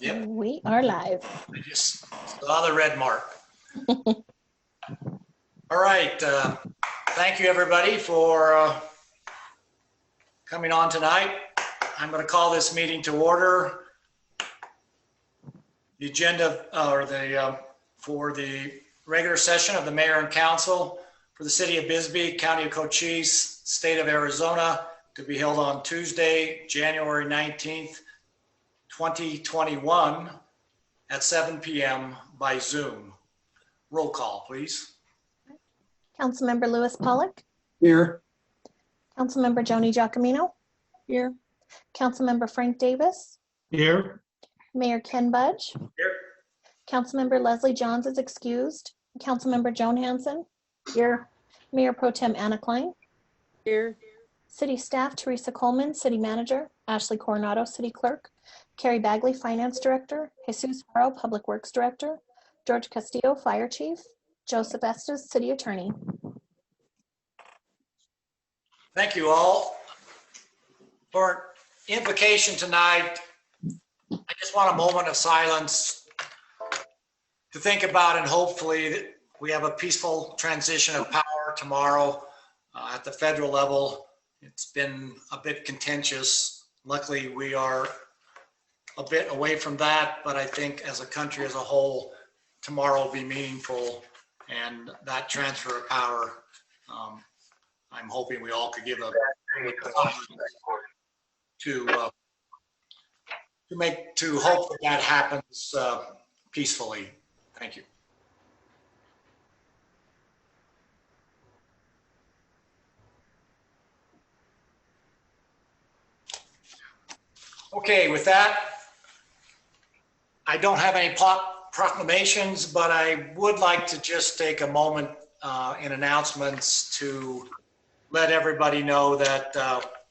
Yep. We are live. I just saw the red mark. All right. Thank you, everybody, for coming on tonight. I'm going to call this meeting to order. The agenda for the regular session of the Mayor and Council for the City of Bisbee, County of Cochise, State of Arizona, to be held on Tuesday, January 19th, 2021 at 7 p.m. by Zoom. Roll call, please. Councilmember Lewis Pollock. Here. Councilmember Joni Giacomino. Here. Councilmember Frank Davis. Here. Mayor Ken Budge. Here. Councilmember Leslie Johns is excused. Councilmember Joan Hanson. Here. Mayor Pro Tem Anna Klein. Here. City staff Teresa Coleman, City Manager. Ashley Coronado, City Clerk. Carrie Bagley, Finance Director. Jesus Haro, Public Works Director. George Castillo, Fire Chief. Joseph Estes, City Attorney. Thank you all. For invocation tonight, I just want a moment of silence to think about, and hopefully we have a peaceful transition of power tomorrow at the federal level. It's been a bit contentious. Luckily, we are a bit away from that, but I think as a country as a whole, tomorrow will be meaningful, and that transfer of power, I'm hoping we all could give a to hope that that happens peacefully. Thank you. Okay, with that, I don't have any proclamations, but I would like to just take a moment in announcements to let everybody know that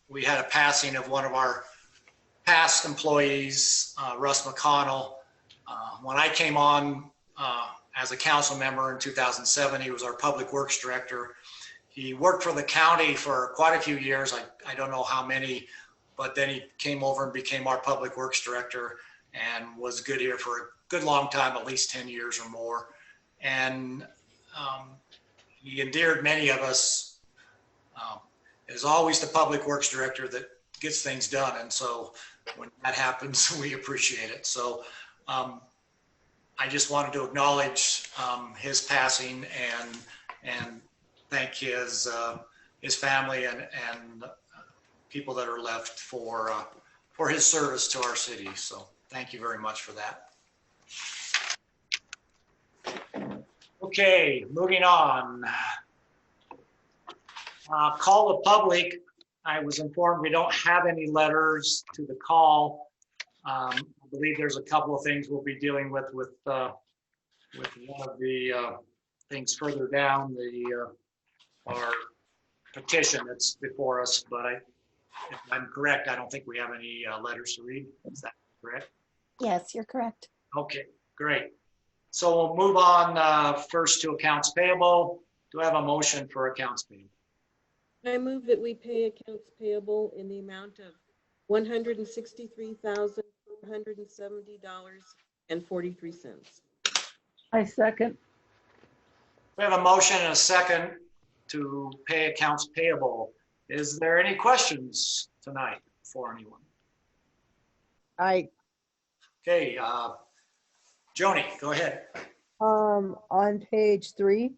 we had a passing of one of our past employees, Russ McConnell. When I came on as a council member in 2007, he was our public works director. He worked for the county for quite a few years. I don't know how many, but then he came over and became our public works director and was good here for a good long time, at least 10 years or more. And he endeared many of us. It is always the public works director that gets things done. And so when that happens, we appreciate it. So I just wanted to acknowledge his passing and thank his family and people that are left for his service to our city. So thank you very much for that. Okay, moving on. Call the public. I was informed we don't have any letters to the call. I believe there's a couple of things we'll be dealing with one of the things further down our petition that's before us. But if I'm correct, I don't think we have any letters to read. Is that correct? Yes, you're correct. Okay, great. So we'll move on first to accounts payable. Do I have a motion for accounts payable? I move that we pay accounts payable in the amount of $163,470.43. I second. We have a motion and a second to pay accounts payable. Is there any questions tonight for anyone? Okay, Joni, go ahead. On page 3,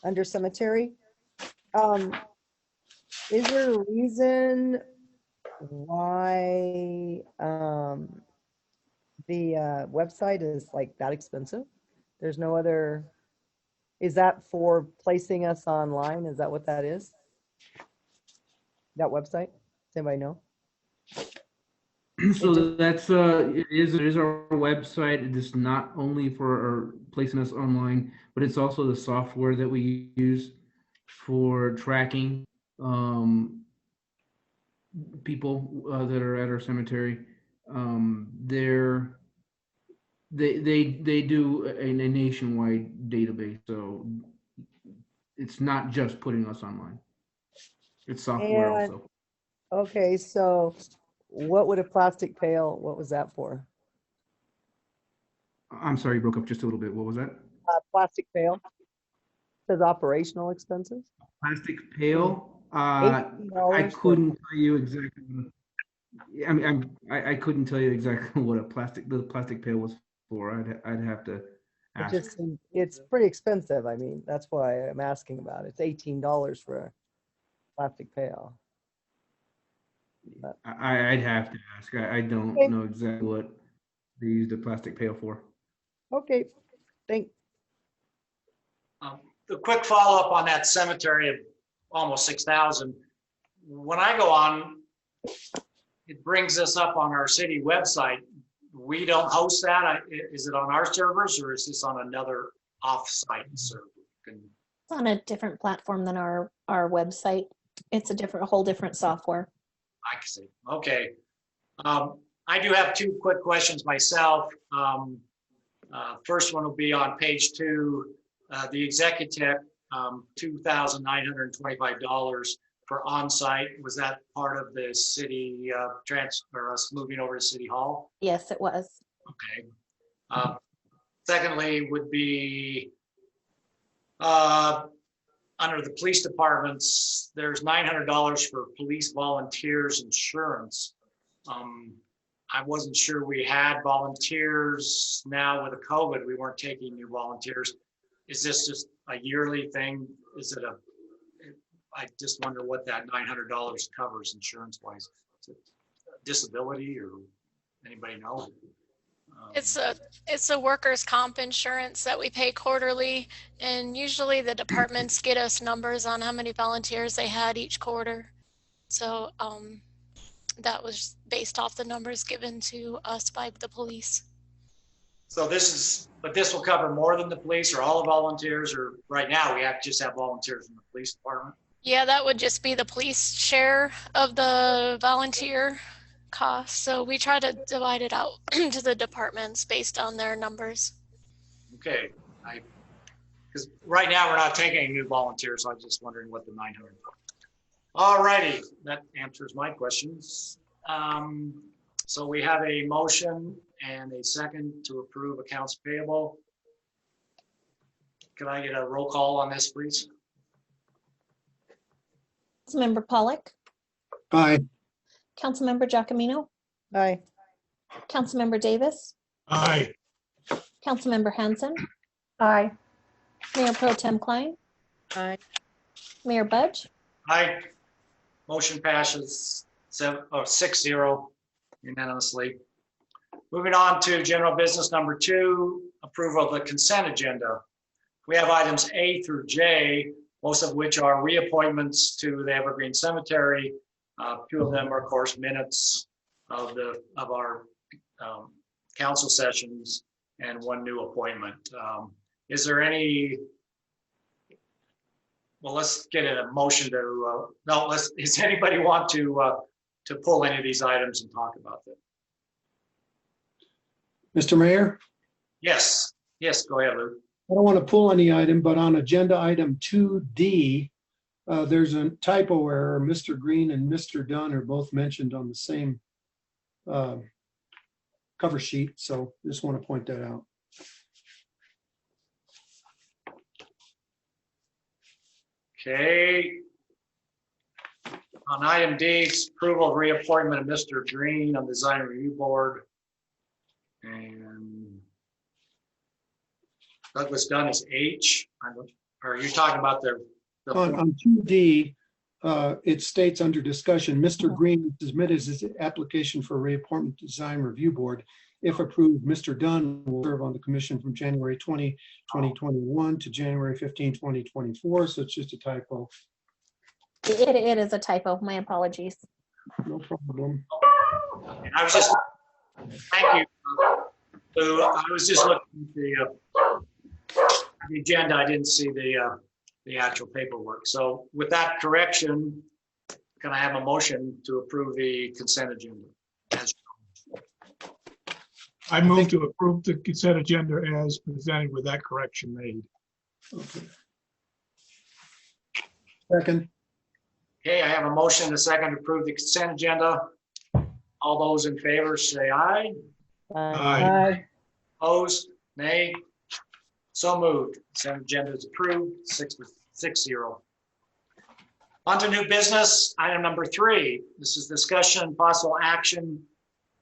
under cemetery, is there a reason why the website is like that expensive? There's no other, is that for placing us online? Is that what that is? That website? Does anybody know? So that's it is our website. It is not only for placing us online, but it's also the software that we use for tracking people that are at our cemetery. They do a nationwide database, so it's not just putting us online. It's software also. Okay, so what would a plastic pail, what was that for? I'm sorry, you broke up just a little bit. What was that? Plastic pail. Says operational expenses. Plastic pail? $18 I for- couldn't tell you exactly. I mean, I couldn't tell you exactly what the plastic pail was for. I'd have to It ask. just seems, it's pretty expensive. I mean, that's why I'm asking about it. It's $18 for a plastic pail. I'd have to ask. I don't Okay. know exactly what they use the plastic pail for. Okay, thanks. The quick follow-up on that cemetery of almost 6,000. When I go on, it brings us up on our city website. We don't host that. Is it on our servers or is this on another off-site server? It's on a different platform than our website. It's a whole different software. I can see. Okay. I do have two quick questions myself. First one will be on page 2, the executive, $2,925 for on-site. Was that part of the city transfer, us moving over to City Hall? Yes, it was. Okay. Secondly, would be under the police departments, there's $900 for police volunteers insurance. I wasn't sure we had volunteers. Now with the COVID, we weren't taking new volunteers. Is this just a yearly thing? I just wonder what that $900 covers insurance-wise. Is it disability or anybody know? It's a workers' comp insurance that we pay quarterly, and usually the departments get us numbers on how many volunteers they had each quarter. So that was based off the numbers given to us by the police. So this will cover more than the police or all the volunteers, or right now we just have volunteers in the police department? Yeah, that would just be the police share of the volunteer cost. So we try to divide it out to the departments based on their numbers. Okay, because right now we're not taking any new volunteers, so I was just wondering what the 900. All righty, that answers my questions. So we have a motion and a second to approve accounts payable. Can I get a roll call on this, please? Councilmember Pollock, Aye. Councilmember Giacomino, Aye. Councilmember Davis, Aye. Councilmember Hanson, Aye. Mayor Pro Tem Klein, Aye. Mayor Budge, Aye. Motion passes 6-0 unanimously. Moving on to general business number 2, approval of the consent agenda. We have items A through J, most of which are reappointments to the Evergreen Cemetery. 2 of them are, of course, minutes of our council sessions, and 1 new appointment. Is there any? Well, let's get a motion to. Does anybody want to pull any of these items and talk about them? Mr. Mayor, Yes. Yes. Go ahead, Lou. I don't want to pull any item, but on agenda item 2D, there's a typo error. Mr. Green and Mr. Dunn are both mentioned on the same cover sheet, so just want to point that out. Okay. On item D, it's approval of reappointment of Mr. Green on the Design Review Board. And Douglas Dunn is H. Are you talking about the On 2D, it states under discussion, Mr. Green submitted his application for reappointment to Design Review Board. If approved, Mr. Dunn will serve on the commission from January 20, 2021 to January 15, 2024. So it's just a typo. it is a typo. My apologies. No problem. I was just, thank you. Lou. I was just looking at the agenda. I didn't see the actual paperwork. So with that correction, can I have a motion to approve the consent agenda? I move to approve the consent agenda as presented with that correction made. Okay. Second. Okay, I have a motion and a second to approve the consent agenda. All those in favor say aye. Aye. Opposed? Nay? So moved. Consent agenda is approved, 6-0. On to new business, item number 3. This is discussion and possible action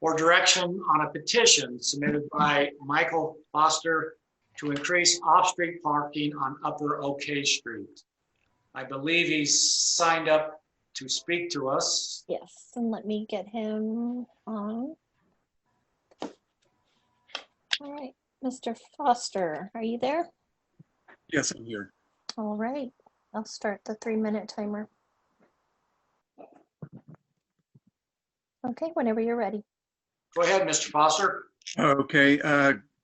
or direction on a petition submitted by Michael Foster to increase off-street parking on Upper OK Street. I believe he's signed up to speak to us. Yes, and let me get him on. All right, Mr. Foster, are you there? Yes, I'm here. All right, I'll start the 3-minute timer. Okay, whenever you're ready. Go ahead, Mr. Foster. Okay,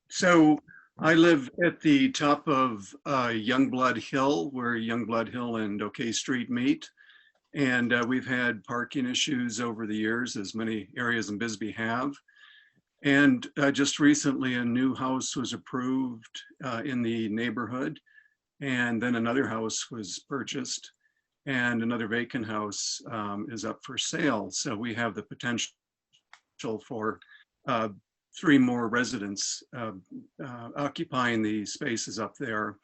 so I live at the top of Youngblood Hill, where Youngblood Hill and OK Street meet. And we've had parking issues over the years, as many areas in Bisbee have. And just recently, a new house was approved in the neighborhood. And then another house was purchased. And another vacant house is up for sale. So we have the potential for 3 more residents occupying the spaces up there.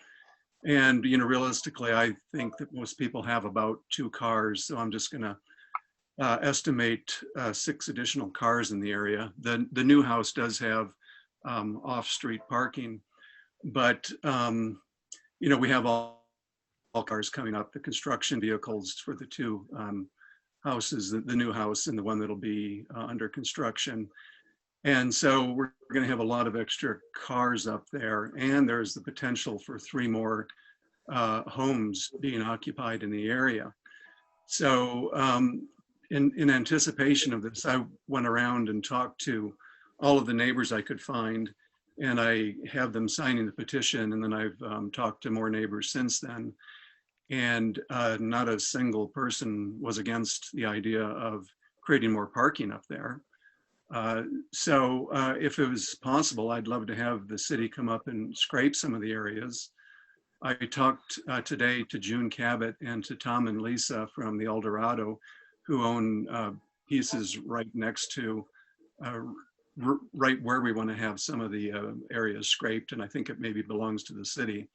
And, you know, realistically, I think that most people have about 2 cars. So I'm just going to estimate 6 additional cars in the area. The new house does have off-street parking, but, you know, we have all cars coming up, the construction vehicles for the 2 houses, the new house and the one that'll be under construction. And so we're going to have a lot of extra cars up there, and there's the potential for 3 more homes being occupied in the area. So in anticipation of this, I went around and talked to all of the neighbors I could find, and I have them signing the petition, and then I've talked to more neighbors since then. And not a single person was against the idea of creating more parking up there. So if it was possible, I'd love to have the city come up and scrape some of the areas. I talked today to June Cabot and to Tom and Lisa from the Eldorado, who own pieces right next to, right where we want to have some of the areas scraped, and I think it maybe belongs to the city.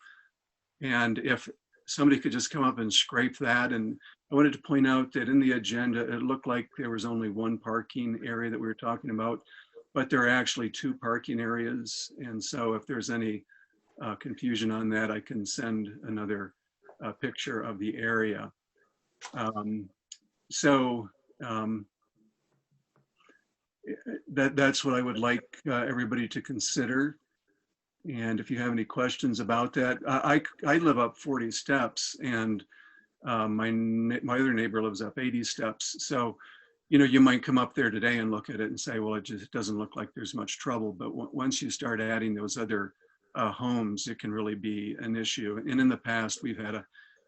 And if somebody could just come up and scrape that. And I wanted to point out that in the agenda, it looked like there was only 1 parking area that we were talking about, but there are actually 2 parking areas. And so if there's any confusion on that, I can send another picture of the area. That's what I would like everybody to consider. And if you have any questions about that, I live up 40 steps, and my other neighbor lives up 80 steps. So, you know, you might come up there today and look at it and say, well, it just doesn't look like there's much trouble. But once you start adding those other homes, it can really be an issue. And in the past, we've had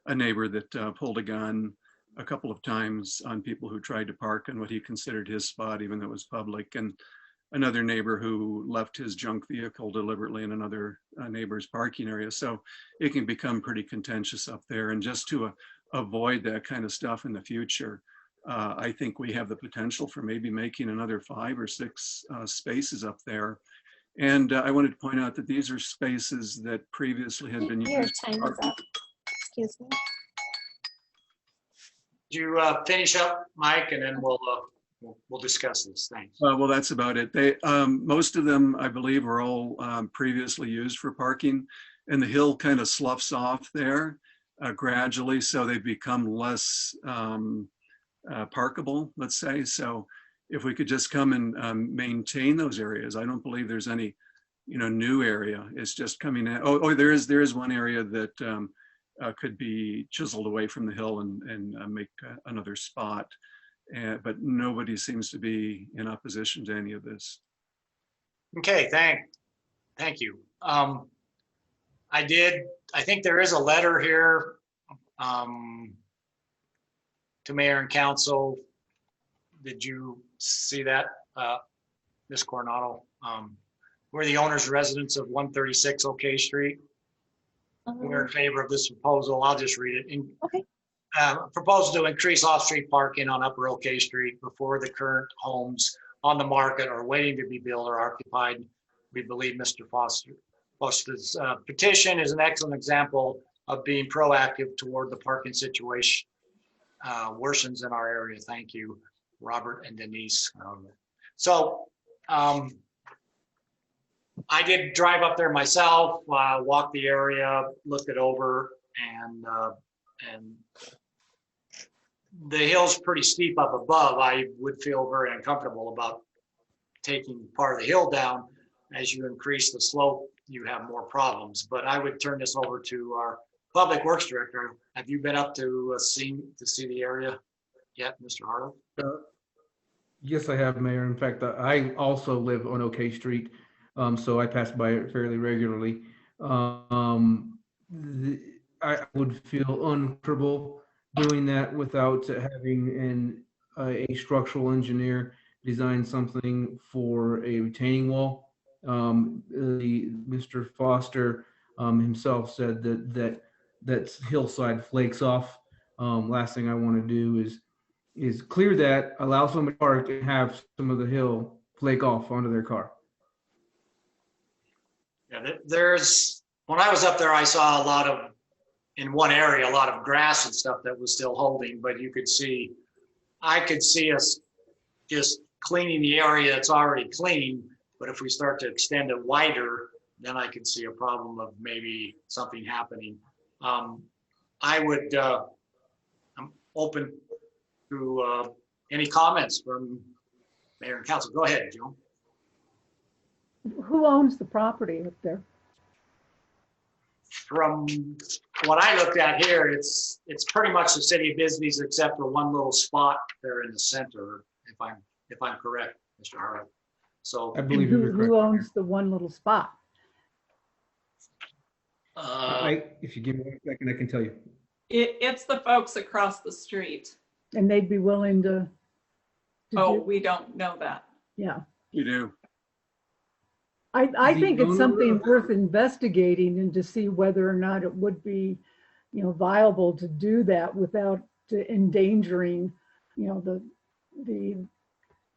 a neighbor that pulled a gun a couple of times on people who tried to park in what he considered his spot, even though it was public. And another neighbor who left his junk vehicle deliberately in another neighbor's parking area. So it can become pretty contentious up there. And just to avoid that kind of stuff in the future, I think we have the potential for maybe making another 5 or 6 spaces up there. And I wanted to point out that these are spaces that previously had been used. Your time is up. Excuse me. Do you finish up, Mike, and then we'll discuss this. Thanks. Well, that's about it. They most of them, I believe, are all previously used for parking, and the hill kind of sloughs off there gradually, so they become less parkable, let's say. So if we could just come and maintain those areas, I don't believe there's any, you know, new area. It's just coming in. Oh, there is one area that could be chiseled away from the hill and make another spot. But nobody seems to be in opposition to any of this. Okay, thank you. I think there is a letter here to mayor and council. Did you see that, Ms. Coronado? We're the owners and residents of 136 OK Street. We're in favor of this proposal. I'll just read it. Okay. Proposal to increase off-street parking on Upper OK Street before the current homes on the market are waiting to be built or occupied. We believe Mr. Foster well, this petition is an excellent example of being proactive toward the parking situation worsens in our area. Thank you, Robert and Denise. So I did drive up there myself, walked the area, looked it over, and the hill's pretty steep up above. I would feel very uncomfortable about taking part of the hill down. As you increase the slope, you have more problems. But I would turn this over to our Public Works Director. Have you been up to see the area yet, Mr. Harlow? Yes, I have, Mayor. In fact, I also live on OK Street, so I pass by it fairly regularly. I would feel uncomfortable doing that without having a structural engineer design something for a retaining wall. Mr. Foster himself said that hillside flakes off. Last thing I want to do is clear that, allow somebody to park, and have some of the hill flake off onto their car. Yeah, when I was up there, I saw in one area, a lot of grass and stuff that was still holding, but I could see us just cleaning the area that's already clean. But if we start to extend it wider, then I could see a problem of maybe something happening. I'm open to any comments from Mayor and Council. Go ahead, Joe. Who owns the property up there? From what I looked at here, it's pretty much the city of Bisbee's except for one little spot there in the center, if I'm correct, Mr. Harlow. So I believe you're correct. Who owns the one little spot? If you give me 1 second, I can tell you. It's the folks across the street. And they'd be willing to We don't know that. yeah. You do. I think it's something worth investigating and to see whether or not it would be, viable to do that without endangering,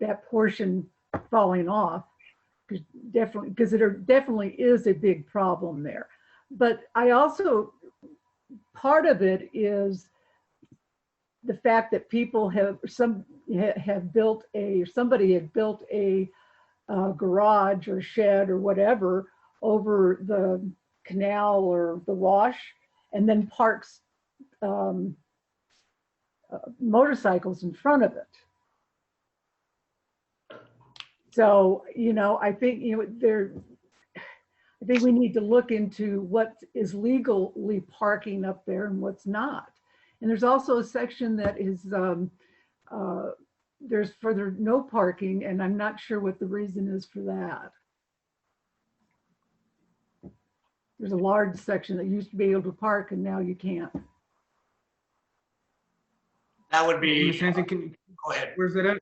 that portion falling off. Because there definitely is a big problem there. But I also, part of it is the fact that people somebody had built a garage or shed or whatever over the canal or the wash, and then parks motorcycles in front of it. So, I think, I think we need to look into what is legally parking up there and what's not. And there's also a section that is, there's further no parking, and I'm not sure what the reason is for that. There's a large section that used to be able to park and now you can't. that would be, Ms. Hanson, go ahead. where's that at?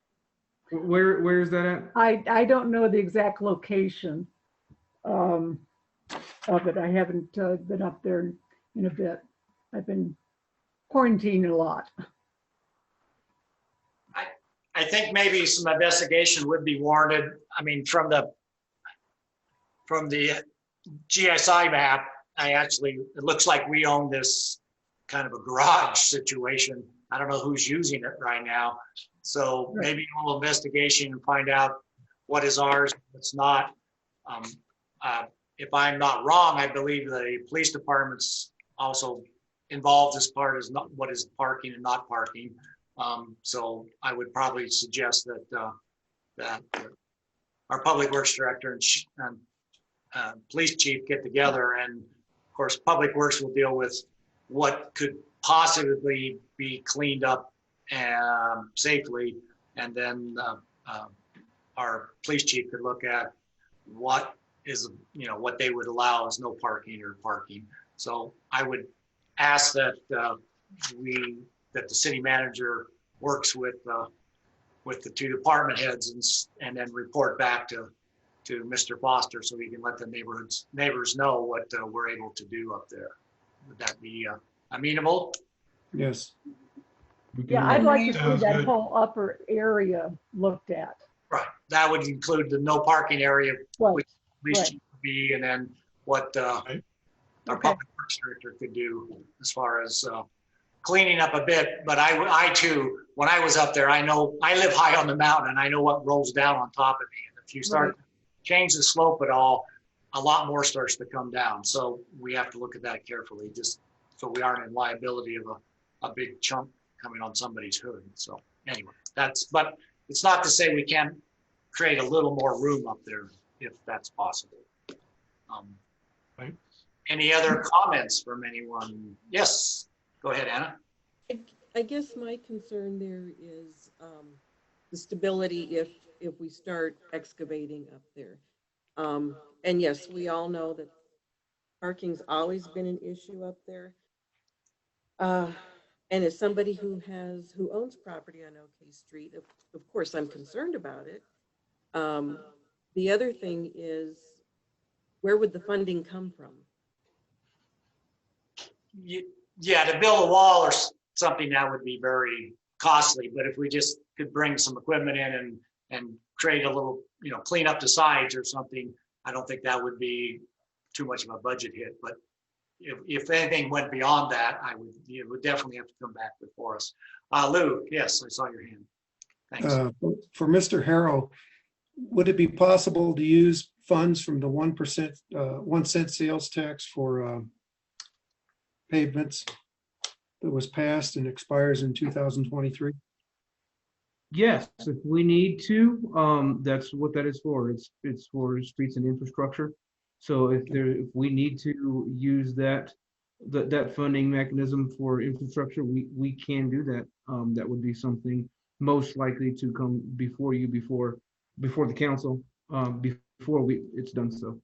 Where is that at? I don't know the exact location of it. I haven't been up there in a bit. I've been quarantined a lot. I think maybe some investigation would be warranted. I mean, from the GSI map, it looks like we own this kind of a garage situation. I don't know who's using it right now. So maybe a little investigation and find out what is ours, what's not. If I'm not wrong, I believe the police department's also involved as part as what is parking and not parking. So I would probably suggest that our public works director and police chief get together, and of course public works will deal with what could possibly be cleaned up safely, and then our police chief could look at what is, what they would allow as no parking or parking. So I would ask that that the city manager works with the two department heads and then report back to Mr. Foster so he can let the neighbors know what we're able to do up there. Would that be amenable? Yes. Yeah, I'd like to see that whole upper area looked at. Right. That would include the no parking area, which police chief would be, and then what our Okay. public works director could do as far as cleaning up a bit. But I too, when I was up there, I know I live high on the mountain and I know what rolls down on top of me. And if you start to change the slope at all, a lot more starts to come down. So we have to look at that carefully, just so we aren't in liability of a big chunk coming on somebody's hood. So anyway, but it's not to say we can't create a little more room up there if that's possible. Right. Any other comments from anyone? Yes, go ahead, Anna. I guess my concern there is the stability if we start excavating up there. And yes, we all know that parking's always been an issue up there. And as somebody who owns property on OK Street, of course, I'm concerned about it. The other thing is, where would the funding come from? Yeah, to build a wall or something, that would be very costly. But if we just could bring some equipment in and create a little, clean up the sides or something, I don't think that would be too much of a budget hit. But if anything went beyond that, it would definitely have to come back before us. Lou, yes, I saw your hand. Thanks. For Mr. Harrow, would it be possible to use funds from the 1%, 1 cent sales tax for pavements that was passed and expires in 2023? Yes, if we need to, that's what that is for. It's for streets and infrastructure. So if we need to use that funding mechanism for infrastructure, we can do that. That would be something most likely to come before you, before the council, before it's done so.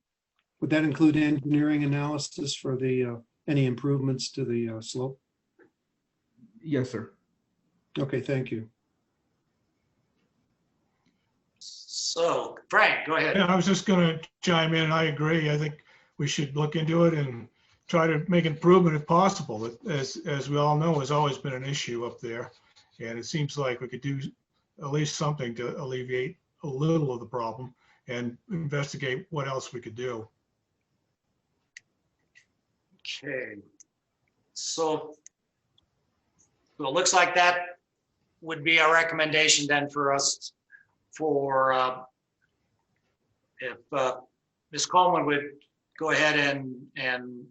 Would that include engineering analysis for the any improvements to the slope? Yes, sir. Okay, thank you. So Frank, go ahead. Yeah, I was just going to chime in. I agree. I think we should look into it and try to make improvement if possible. As we all know, has always been an issue up there. And it seems like we could do at least something to alleviate a little of the problem and investigate what else we could do. Okay. So it looks like that would be our recommendation then for us for if Ms. Coleman would go ahead and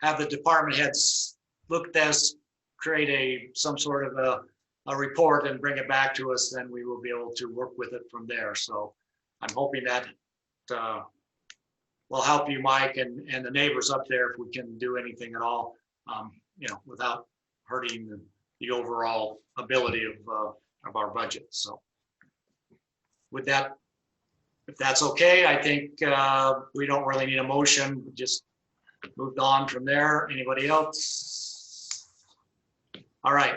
have the department heads look at this, create some sort of a report and bring it back to us, then we will be able to work with it from there. So I'm hoping that will help you, Mike, and the neighbors up there if we can do anything at all, without hurting the overall ability of our budget. So with that, if that's okay, I think we don't really need a motion. We just moved on from there. Anybody else? All right.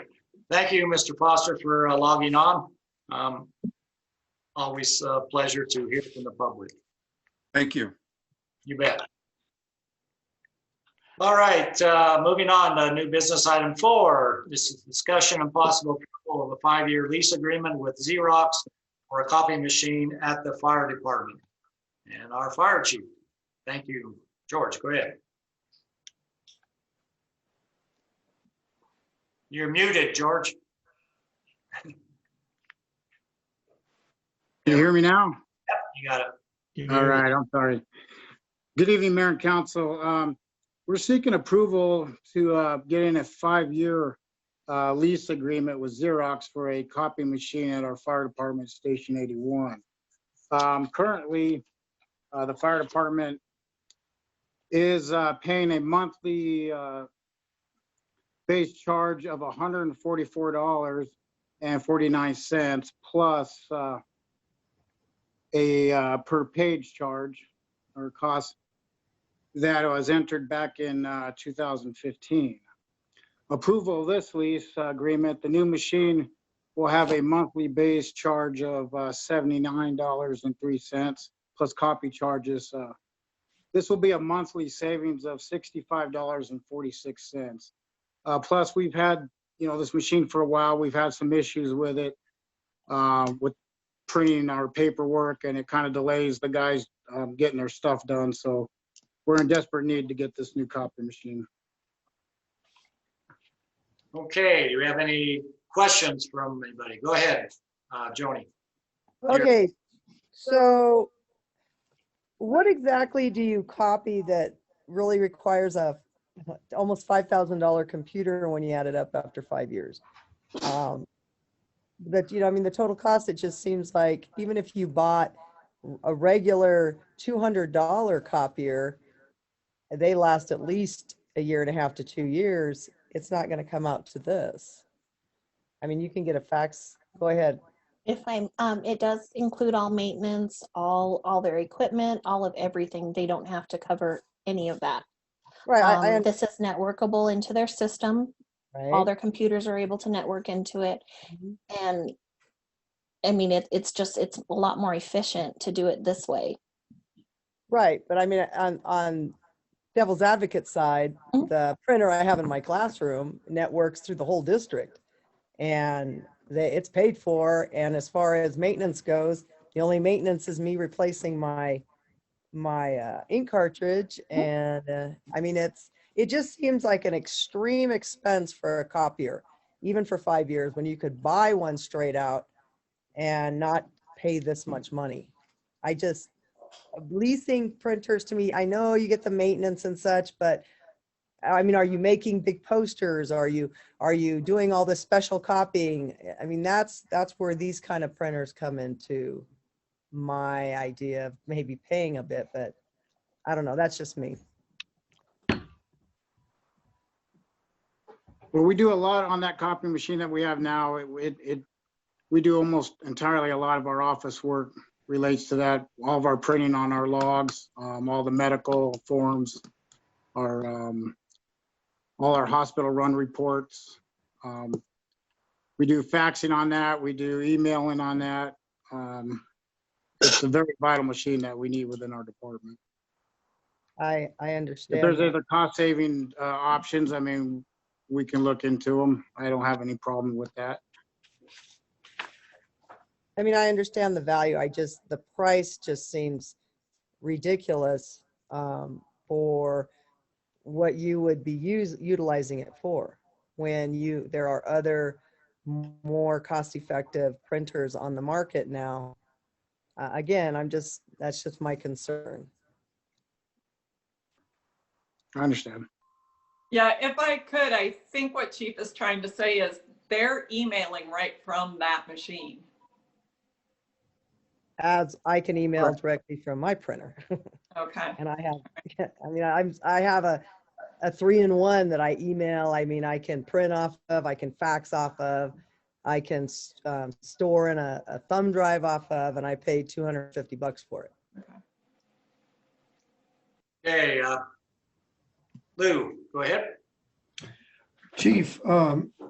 Thank you, Mr. Foster, for logging on. Always a pleasure to hear from the public. Thank you. You bet. All right, moving on to new business item 4. This is discussion and possible approval of a 5-year lease agreement with Xerox for a copy machine at the fire department. And our fire chief. Thank you. George, go ahead. You're muted, George. Can you hear me now? Yep, you got it. All right, I'm sorry. Good evening, Mayor and Council. We're seeking approval to get in a 5-year lease agreement with Xerox for a copy machine at our fire department, Station 81. Currently, the fire department is paying a monthly base charge of $144.49 plus a per page charge or cost that was entered back in 2015. Approval of this lease agreement, the new machine will have a monthly base charge of $79.03 plus copy charges. This will be a monthly savings of $65.46. Plus, we've had this machine for a while. We've had some issues with it, with printing our paperwork, and it kind of delays the guys getting their stuff done. So we're in desperate need to get this new copy machine. Okay, do we have any questions from anybody? Go ahead, Joni. Okay, so what exactly do you copy that really requires a almost $5,000 computer when you add it up after 5 years? But, I mean, the total cost, it just seems like even if you bought a regular $200 copier, they last at least a year and a half to 2 years. It's not going to come out to this. I mean, you can get a fax. Go ahead. If I'm, it does include all maintenance, all their equipment, all of everything. They don't have to cover any of that. Right. This is networkable into their system. All Right. their computers are able to network into it. And I mean, it's a lot more efficient to do it this way. Right. But I mean, on devil's advocate side, the printer I have in my classroom networks through the whole district, and it's paid for. And as far as maintenance goes, the only maintenance is me replacing my ink cartridge. And I mean, it just seems like an extreme expense for a copier, even for 5 years, when you could buy one straight out and not pay this much money. Leasing printers, to me, I know you get the maintenance and such, but I mean, are you making big posters? Are you doing all this special copying? I mean, that's where these kind of printers come into my idea of maybe paying a bit, but I don't know. That's just me. Well, we do a lot on that copy machine that we have now. We do almost entirely a lot of our office work relates to that. All of our printing on our logs, all the medical forms, all our hospital run reports. We do faxing on that. We do emailing on that. It's a very vital machine that we need within our department. I understand. If there's other cost saving options, I mean, we can look into them. I don't have any problem with that. I mean, I understand the value. The price just seems ridiculous for what you would be utilizing it for, when there are other more cost-effective printers on the market now. Again, that's just my concern. I understand. Yeah, if I could, I think what Chief is trying to say is they're emailing right from that machine. As I can email directly from my printer. Okay. And I have a 3-in-1 that I email. I mean, I can print off of, I can fax off of, I can store in a thumb drive off of, and I paid $250 for it. Okay, Lou, go ahead. Chief,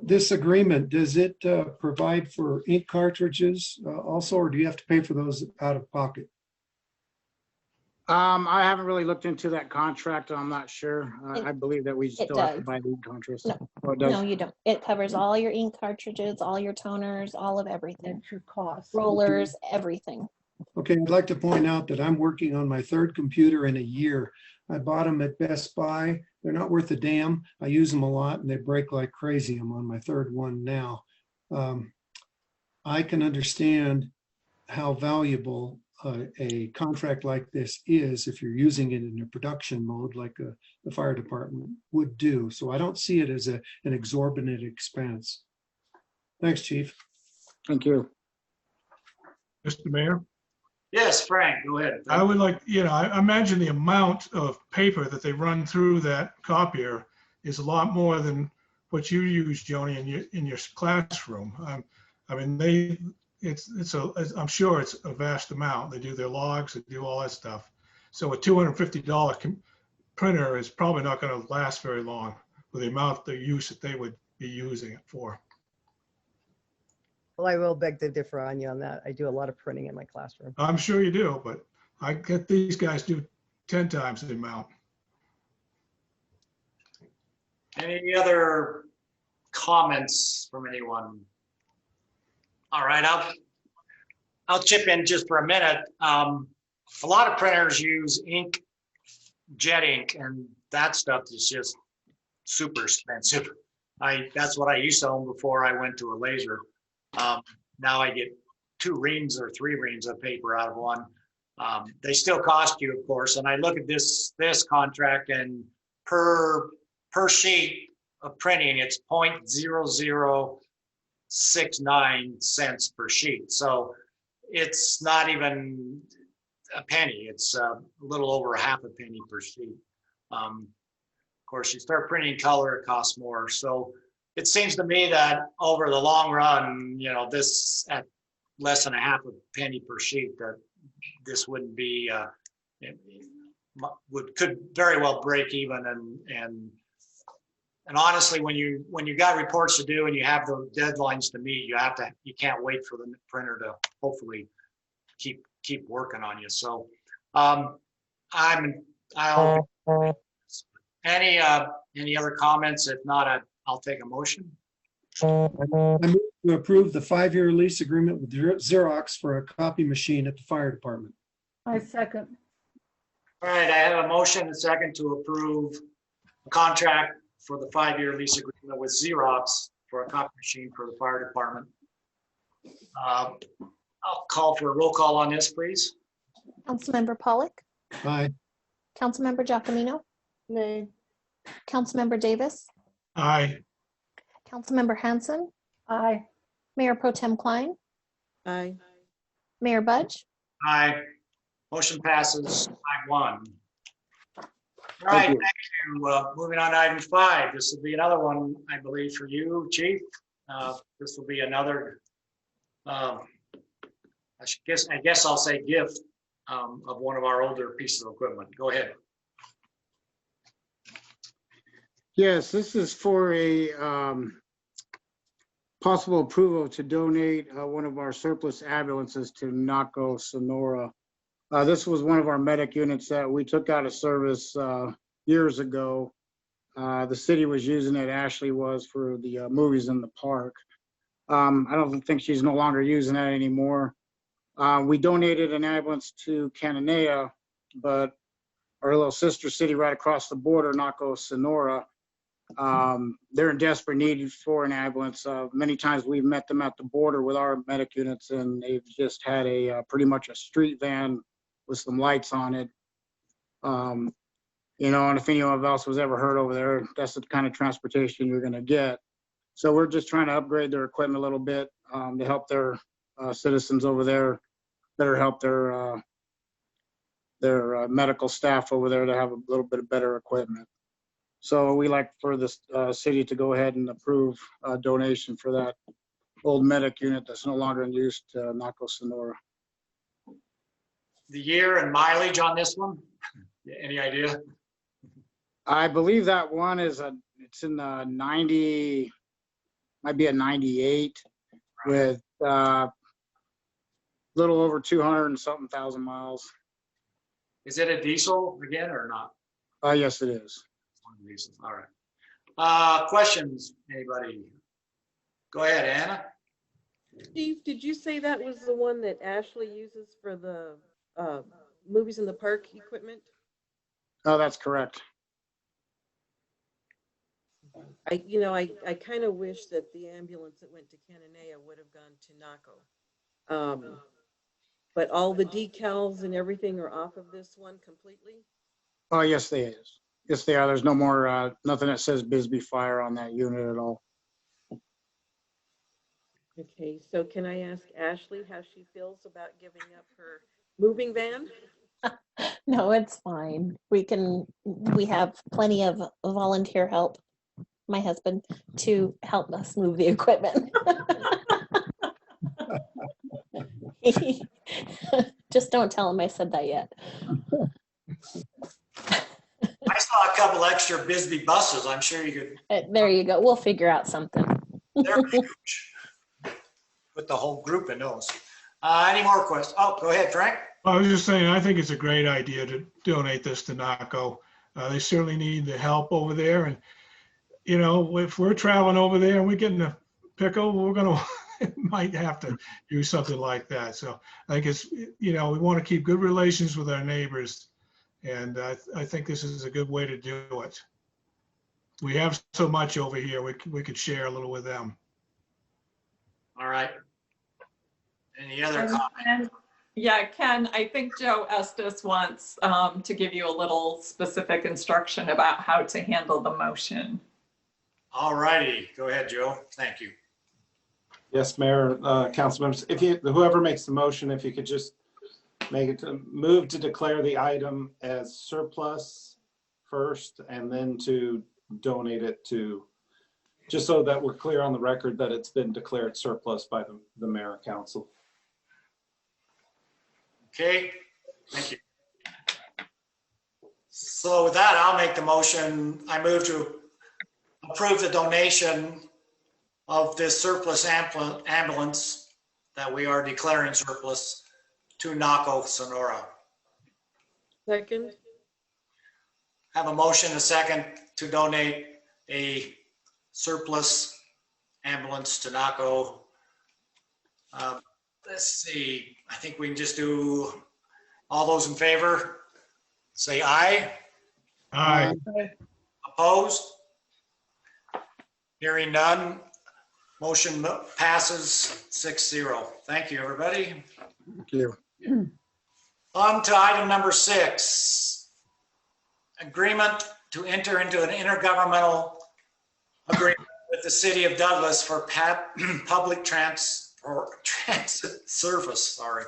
this agreement, does it provide for ink cartridges also, or do you have to pay for those out of pocket? I haven't really looked into that contract. I'm not sure. I believe that we still have to buy the ink cartridges. No, you don't. It covers all your ink cartridges, all your toners, all of everything. That's your cost. Rollers, everything. Okay, I'd like to point out that I'm working on my 3rd computer in a year. I bought them at Best Buy. They're not worth a damn. I use them a lot and they break like crazy. I'm on my 3rd one now. I can understand how valuable a contract like this is if you're using it in a production mode like the fire department would do. So I don't see it as an exorbitant expense. Thanks, Chief. Thank you. Mr. Mayor? Yes, Frank, go ahead. I would like, I imagine the amount of paper that they run through that copier is a lot more than what you use, Joni, in your classroom. I mean, I'm sure it's a vast amount. They do their logs, they do all that stuff. So a $250 printer is probably not going to last very long with the amount of use that they would be using it for. Well, I will beg to differ on you on that. I do a lot of printing in my classroom. I'm sure you do, but I get these guys do 10 times the amount. Any other comments from anyone? All right, I'll chip in just for a minute. A lot of printers use ink jet ink, and that stuff is just super expensive. That's what I used to own before I went to a laser. Now I get 2 reams or 3 reams of paper out of one. They still cost you, of course. And I look at this contract, and per sheet of printing, it's 0.0069 cents per sheet. So it's not even a penny. It's a little over half a penny per sheet. Of course, you start printing color, it costs more. So it seems to me that over the long run, this at less than a half a penny per sheet, that this wouldn't be, could very well break even. And honestly, when you got reports to do and you have the deadlines to meet, you can't wait for the printer to hopefully keep working on you. So any other comments? If not, I'll take a motion. I move to approve the 5-year lease agreement with Xerox for a copy machine at the fire department. I second. All right, I have a motion and a second to approve a contract for the 5-year lease agreement with Xerox for a copy machine for the fire department. I'll call for a roll call on this, please. Councilmember Pollock, Aye. Councilmember Giacomino, Nay. Councilmember Davis, Aye. Councilmember Hanson, Aye. Mayor Pro Tem Klein, Aye. Mayor Budge. Aye. Motion passes 5-1. All right, thank you. Moving on to item 5. This will be another one, I believe, for you, Chief. This will be another, I guess I'll say gift of one of our older pieces of equipment. Go ahead. Yes, this is for a possible approval to donate one of our surplus ambulances to NACO, Sonora. This was one of our medic units that we took out of service years ago. The city was using it, Ashley was, for the movies in the park. I don't think she's no longer using that anymore. We donated an ambulance to Cananea, but our little sister city right across the border, Naco, Sonora, they're in desperate need for an ambulance. Many times we've met them at the border with our medic units, and they've just had a pretty much a street van with some lights on it. And if anyone else was ever hurt over there, that's the kind of transportation you're going to get. So we're just trying to upgrade their equipment a little bit to help their citizens over there, better help their medical staff over there to have a little bit of better equipment. So we like for the city to go ahead and approve a donation for that old medic unit that's no longer in use to Naco, Sonora. The year and mileage on this one? Any idea? I believe that one is it's in the 90, might be a 98 with little over 200 and something thousand miles. Is it a diesel again or not? Yes, it is. All right. Questions, anybody? Go ahead, Anna. Steve, did you say that was the one that Ashley uses for the movies in the park equipment? Oh, that's correct. I kind of wish that the ambulance that went to Cananea would have gone to Naco. But all the decals and everything are off of this one completely? Oh, yes, they is. Yes, they are. There's no more, nothing that says Bisbee Fire on that unit at all. Okay, so can I ask Ashley how she feels about giving up her moving van? No, it's fine. We have plenty of volunteer help, my husband, to help us move the equipment. Just don't tell him I said that yet. I saw a couple extra Bisbee buses. I'm sure you could. There you go. We'll figure out something. They're huge. Put the whole group in those. Any more questions? Oh, go ahead, Frank. I was just saying, I think it's a great idea to donate this to NACO. They certainly need the help over there. And, if we're traveling over there and we're getting a pickle, we're going to might have to do something like that. So I think it's, we want to keep good relations with our neighbors. And I think this is a good way to do it. We have so much over here, we could share a little with them. All right. Any other And- comments? and- Yeah, Ken, I think Joe Estes wants to give you a little specific instruction about how to handle the motion. All righty. Go ahead, Joe. Thank you. Yes, Mayor, council members, whoever makes the motion, if you could just make it to move to declare the item as surplus first and then to donate it to, just so that we're clear on the record that it's been declared surplus by the mayor and council. Okay, thank you. So with that, I'll make the motion. I move to approve the donation of this surplus ambulance that we are declaring surplus to NACO Sonora. Second. Have a motion, a second, to donate a surplus ambulance to NACO. Let's see, I think we can just do all those in favor. Say aye. Aye. Opposed? Hearing none. Motion passes 6-0. Thank you, everybody. Thank you. On to item number 6. Agreement to enter into an intergovernmental agreement with the city of Douglas for public transit service, sorry.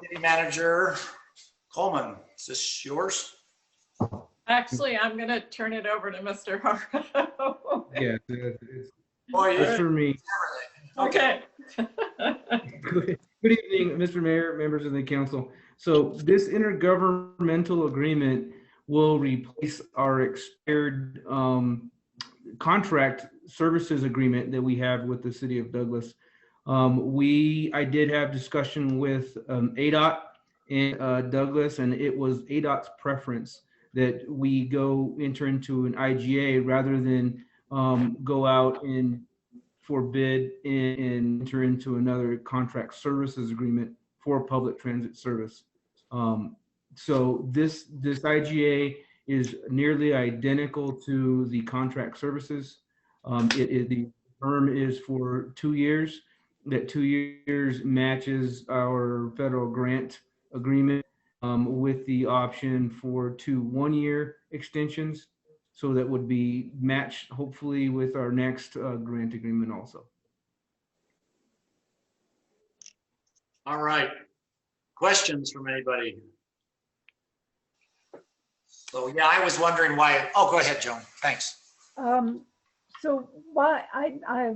City Manager Coleman, is this yours? Actually, I'm going to turn it over to Mr. Haro. Yeah, it's Boy, it's for me. Okay. Good evening, Mr. Mayor, members of the council. So this intergovernmental agreement will replace our expired contract services agreement that we have with the city of Douglas. I did have discussion with ADOT in Douglas, and it was ADOT's preference that we enter into an IGA rather than go out and forbid and enter into another contract services agreement for public transit service. So this IGA is nearly identical to the contract services. The term is for 2 years. That 2 years matches our federal grant agreement with the option for 2 one-year extensions. So that would be matched hopefully with our next grant agreement also. All right. Questions from anybody? So yeah, I was wondering why. Oh, go ahead, Joan. Thanks. So why, I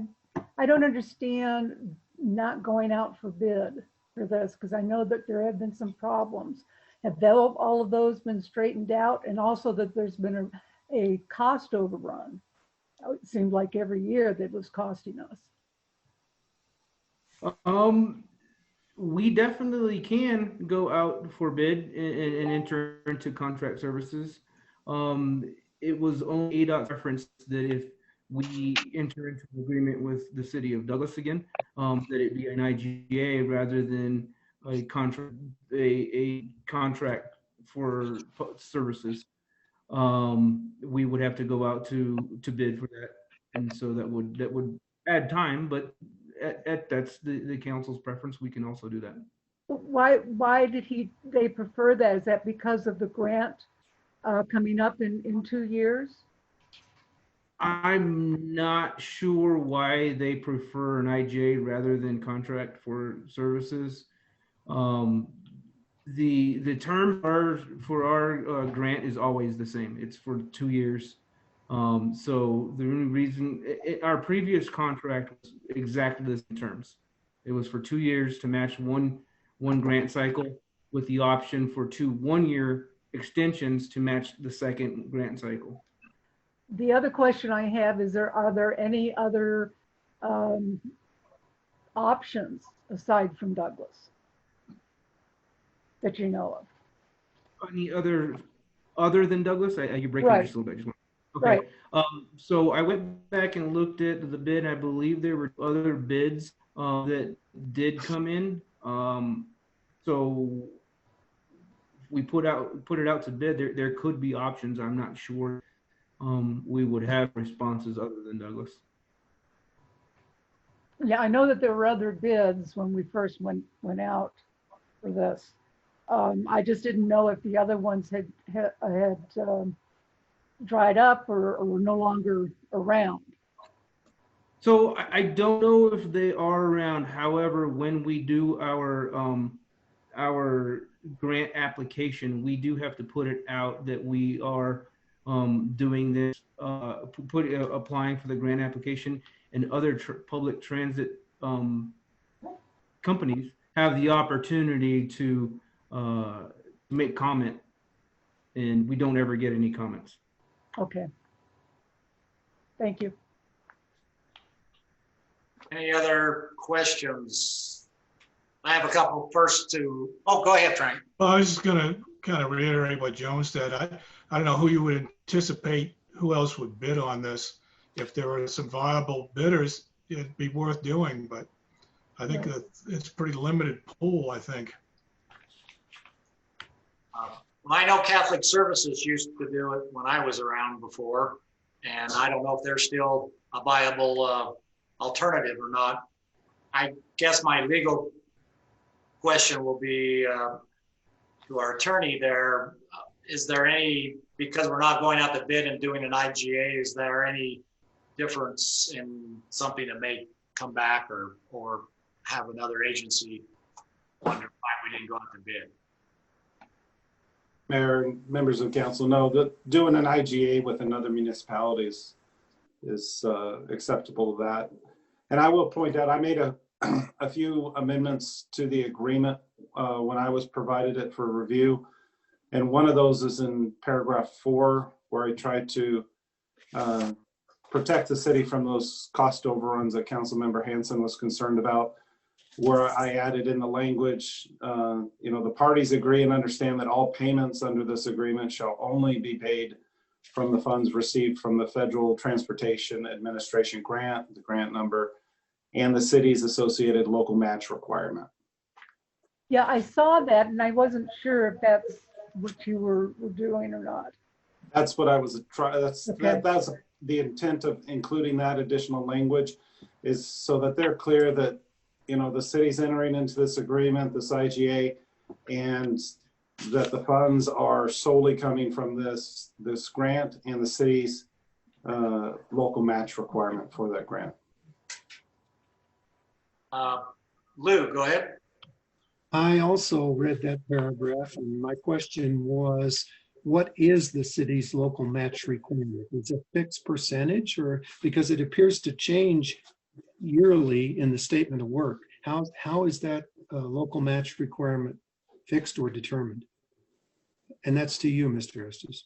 don't understand not going out for bid for this, because I know that there have been some problems. Have all of those been straightened out? And also that there's been a cost overrun. It seemed like every year that was costing us. We definitely can go out for bid and enter into contract services. It was only ADOT's preference that if we enter into an agreement with the city of Douglas again, that it be an IGA rather than a contract for services. We would have to go out to bid for that, and so that would add time, but that's the council's preference. We can also do that. Why did they prefer that? Is that because of the grant coming up in 2 years? I'm not sure why they prefer an IGA rather than contract for services. The term for our grant is always the same. It's for 2 years. So the only reason our previous contract was exactly the same terms. It was for 2 years to match one grant cycle with the option for 2 one-year extensions to match the second grant cycle. The other question I have is are there any other options aside from Douglas that you know of? Any other than Douglas? You break Right. it just a little bit. Okay. Right. So I went back and looked at the bid. I believe there were other bids that did come in. So we put it out to bid, there could be options. I'm not sure we would have responses other than Douglas. Yeah, I know that there were other bids when we first went out for this. I just didn't know if the other ones had dried up or were no longer around. So I don't know if they are around. However, when we do our grant application, we do have to put it out that we are doing this, applying for the grant application, and other public transit companies have the opportunity to make comment, and we don't ever get any comments. Okay. Thank you. Any other questions? I have a couple first to, oh, go ahead, Frank. Well, I was just going to kind of reiterate what Joan said. I don't know who you would anticipate, who else would bid on this. If there were some viable bidders, it'd be worth doing, but I think that it's a pretty limited pool, I think. I know Catholic Services used to do it when I was around before, and I don't know if they're still a viable alternative or not. I guess my legal question will be to our attorney there. Is there any, because we're not going out to bid and doing an IGA, is there any difference in something that may come back or have another agency wonder why we didn't go out to bid? Mayor and members of council know that doing an IGA with another municipality is acceptable to that. And I will point out, I made a few amendments to the agreement when I was provided it for review. And one of those is in paragraph 4, where I tried to protect the city from those cost overruns that Councilmember Hansen was concerned about, where I added in the language, the parties agree and understand that all payments under this agreement shall only be paid from the funds received from the Federal Transportation Administration grant, the grant number, and the city's associated local match requirement. Yeah, I saw that and I wasn't sure if that's what you were doing or not. That's what I was trying. That's Okay. that's the intent of including that additional language, is so that they're clear that the city's entering into this agreement, this IGA, and that the funds are solely coming from this grant and the city's local match requirement for that grant. Lou, go ahead. I also read that paragraph, and my question was, what is the city's local match requirement? Is it a fixed percentage, or because it appears to change yearly in the statement of work? How is that local match requirement fixed or determined? And that's to you, Mr. Estes.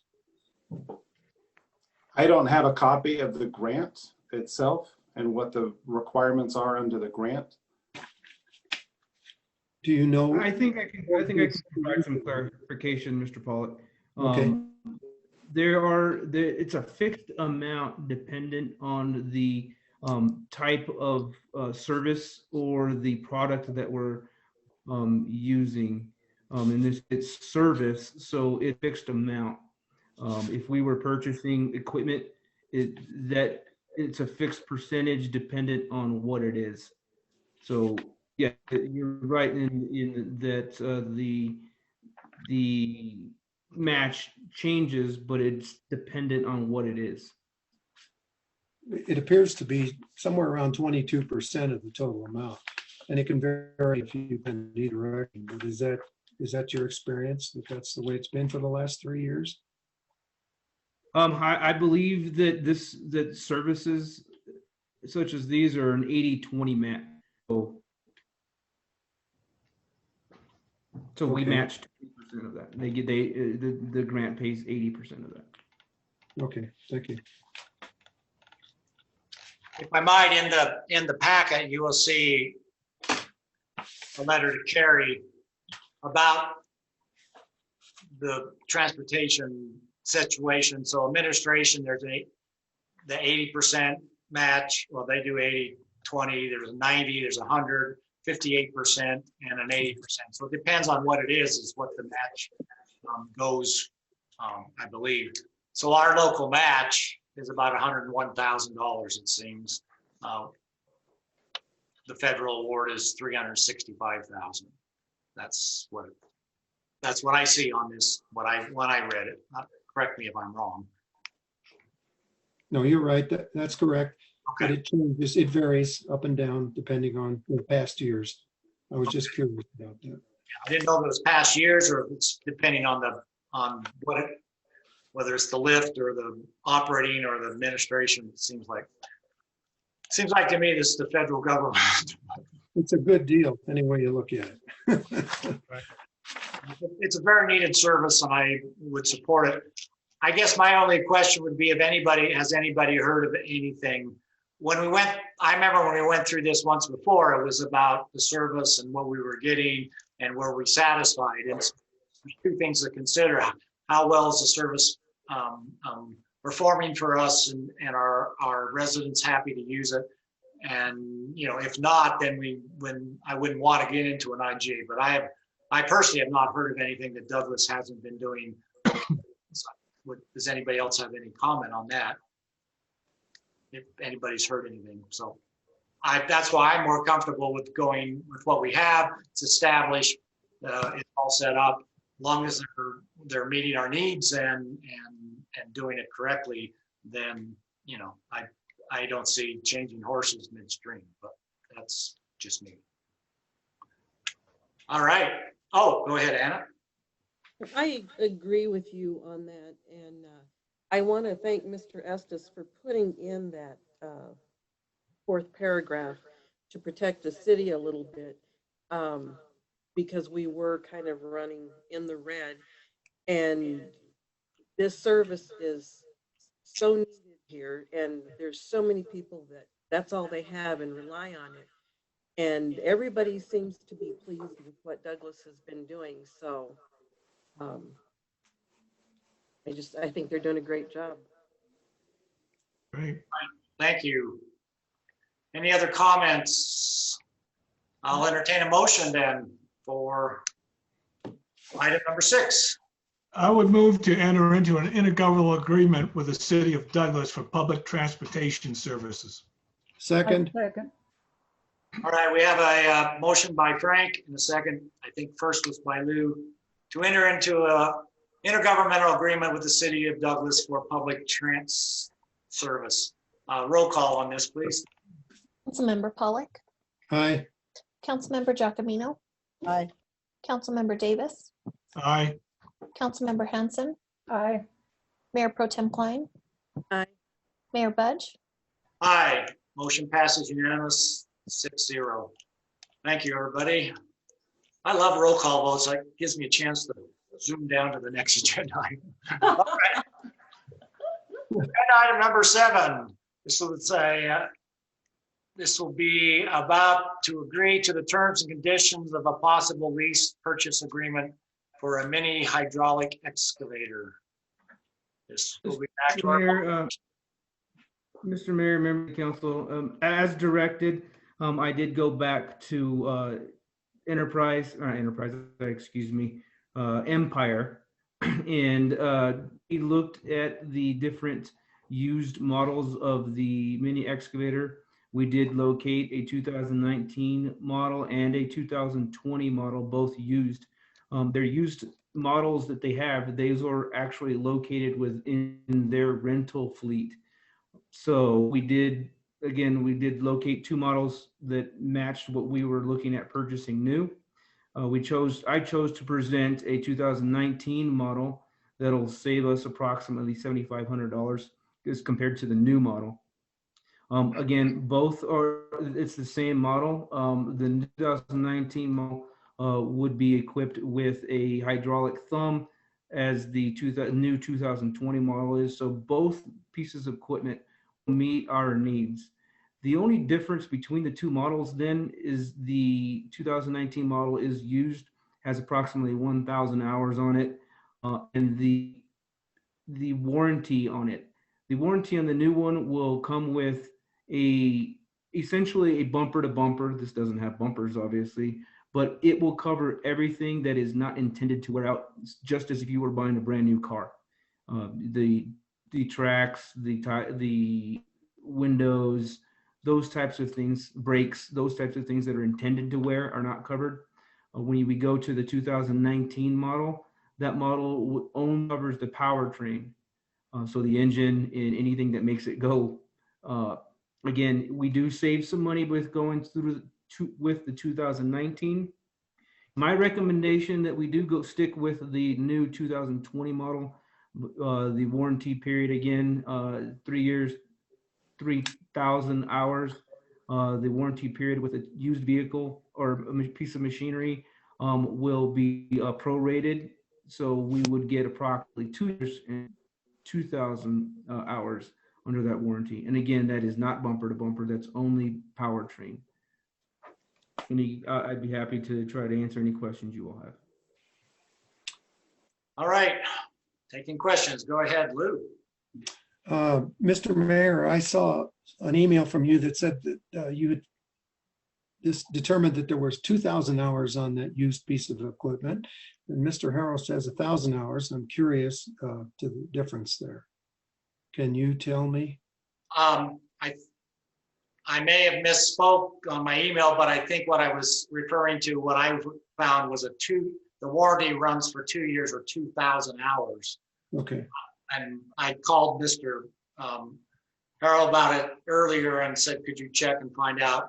I don't have a copy of the grant itself and what the requirements are under the grant. Do you know? I think I can provide some clarification, Mr. Pollock. Okay. It's a fixed amount dependent on the type of service or the product that we're using. In this, it's service, so it's fixed amount. If we were purchasing equipment, it's a fixed percentage dependent on what it is. So yeah, you're right in that the match changes, but it's dependent on what it is. It appears to be somewhere around 22% of the total amount, and it can vary if you can either direction. But is that your experience, that that's the way it's been for the last 3 years? I believe that services such as these are an 80-20 match. So we matched 20% of that. The grant pays 80% of that. Okay, thank you. If I might, in the packet, you will see a letter to Carrie about the transportation situation. So administration, there's the 80% match. Well, they do 80-20. There's 90. There's 100, 58%, and an 80%. So it depends on what it is what the match goes, I believe. So our local match is about $101,000, it seems. The federal award is $365,000. That's what I see on this, when I read it. Correct me if I'm wrong. No, you're right. That's correct. But Okay. it changes, it varies up and down depending on the past years. I was just curious about that. I didn't know if it was past years or if it's depending on whether it's the lift or the operating or the administration. It seems like to me this is the federal government. It's a good deal, any way you look at it. It's a very needed service and I would support it. I guess my only question would be if has anybody heard of anything? I remember when we went through this once before, it was about the service and what we were getting and were we satisfied? And so there's two things to consider. How well is the service performing for us and are residents happy to use it? And, if not, then I wouldn't want to get into an IGA, but I personally have not heard of anything that Douglas hasn't been doing. Does anybody else have any comment on that? If anybody's heard anything. So that's why I'm more comfortable with going with what we have. It's established, it's all set up. As long as they're meeting our needs and doing it correctly, then, I don't see changing horses midstream, but that's just me. All right. Oh, go ahead, Anna. I agree with you on that, and I want to thank Mr. Estes for putting in that fourth paragraph to protect the city a little bit, because we were kind of running in the red, and this service is so needed here, and there's so many people that's all they have and rely on it, and everybody seems to be pleased with what Douglas has been doing. So I think they're doing a great job. Great. Thank you. Any other comments? I'll entertain a motion then for item number 6. I would move to enter into an intergovernmental agreement with the city of Douglas for public transportation services. Second, Second. All right, we have a motion by Frank and a second, I think first was by Lou, to enter into a intergovernmental agreement with the city of Douglas for public trans service. Roll call on this, please. Councilmember Pollock, aye. Councilmember Giacomino, Aye. Councilmember Davis, Aye. Councilmember Hanson, Aye. Mayor Pro Tem Klein, Aye. Mayor Budge. Aye, motion passes unanimous 6-0. Thank you, everybody. I love roll call votes. It gives me a chance to zoom down to the next agenda item. All right. Agenda item number 7. This will be about to agree to the terms and conditions of a possible lease purchase agreement for a mini hydraulic excavator. This will be back to our. Mr. Mayor, member of the council, as directed, I did go back to Empire, and we looked at the different used models of the mini excavator. We did locate a 2019 model and a 2020 model, both used. They're used models that they have. Those are actually located within their rental fleet. So we did locate 2 models that matched what we were looking at purchasing new. I chose to present a 2019 model that'll save us approximately $7,500 as compared to the new model. Again, it's the same model. The 2019 model would be equipped with a hydraulic thumb as the new 2020 model is. So both pieces of equipment meet our needs. The only difference between the 2 models then is the 2019 model has approximately 1,000 hours on it, and the warranty on it. The warranty on the new one will come with essentially a bumper to bumper. This doesn't have bumpers, obviously, but it will cover everything that is not intended to wear out, just as if you were buying a brand new car. The tracks, the windows, those types of things, brakes, those types of things that are intended to wear are not covered. When we go to the 2019 model, that model only covers the powertrain. So the engine and anything that makes it go. Again, we do save some money with going through with the 2019. My recommendation that we do stick with the new 2020 model. The warranty period, again, 3 years, 3,000 hours. The warranty period with a used vehicle or a piece of machinery will be prorated. So we would get approximately 2 years and 2,000 hours under that warranty. And again, that is not bumper to bumper. That's only powertrain. I'd be happy to try to answer any questions you all have. All right, taking questions. Go ahead, Lou. Mr. Mayor, I saw an email from you that said that you had determined that there was 2,000 hours on that used piece of equipment. And Mr. Harrell says 1,000 hours. I'm curious to the difference there. Can you tell me? I may have misspoke on my email, but I think what I was referring to, what I found was the warranty runs for 2 years or 2,000 hours. Okay. And I called Mr. Harrell about it earlier and said, could you check and find out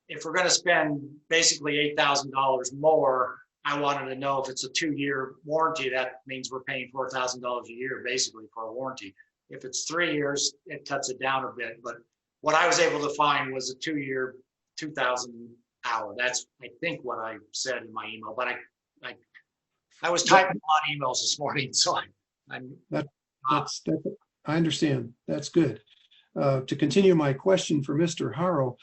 if we're going to spend basically $8,000 more? I wanted to know if it's a 2-year warranty, that means we're paying $4,000 a year basically for a warranty. If it's 3 years, it cuts it down a bit. But what I was able to find was a 2-year, 2,000 hour. That's, I think, what I said in my email. But I was typing on emails this morning, so I understand. That's good. To continue my question for Mr. Harrell,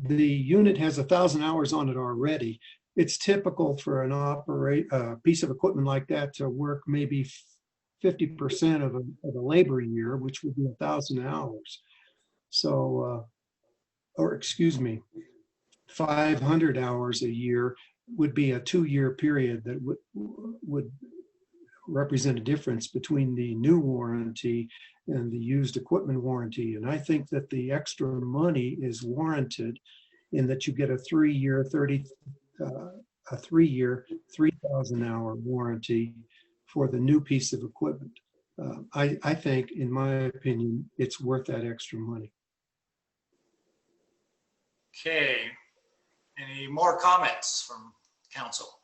the unit has 1,000 hours on it already. It's typical for an piece of equipment like that to work maybe 50% of a labor year, which would be 1,000 hours. So, or excuse me, 500 hours a year would be a 2-year period that would represent a difference between the new warranty and the used equipment warranty. And I think that the extra money is warranted in that you get a 3-year, 3,000 hour warranty for the new piece of equipment. I think, in my opinion, it's worth that extra money. Okay. Any more comments from council?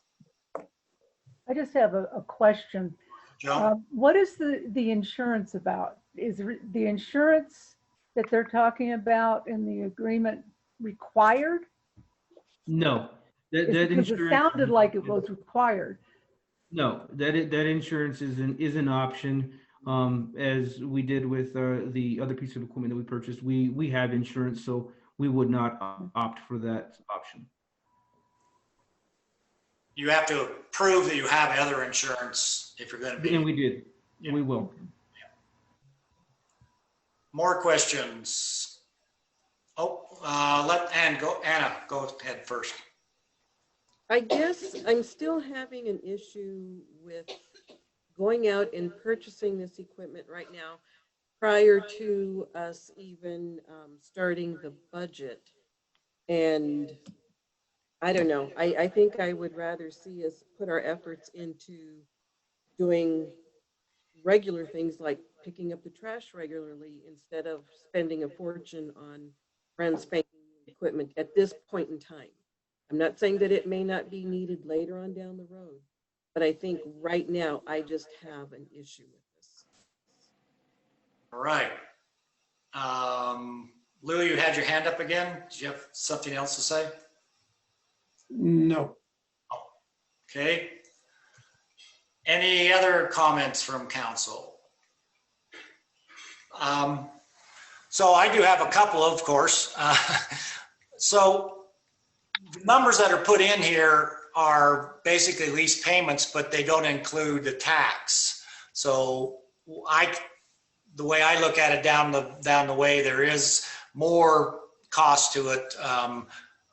I just have a question. Joe? What is the insurance about? Is the insurance that they're talking about in the agreement required? No, that Because insurance, it sounded like it was required. no, that insurance is an option. As we did with the other piece of equipment that we purchased, we have insurance, so we would not opt for that option. You have to prove that you have other insurance if you're going to be. And we did. Yeah. We will. More questions? Oh, let Ann go. Anna, go ahead first. I guess I'm still having an issue with going out and purchasing this equipment right now prior to us even starting the budget. And I don't know, I think I would rather see us put our efforts into doing regular things like picking up the trash regularly instead of spending a fortune on brand spanking equipment at this point in time. I'm not saying that it may not be needed later on down the road, but I think right now I just have an issue with this. All right. Lou, you had your hand up again. Did you have something else to say? No. Oh, okay. Any other comments from council? So I do have a couple, of course. So the numbers that are put in here are basically lease payments, but they don't include the tax. So the way I look at it down the way, there is more cost to it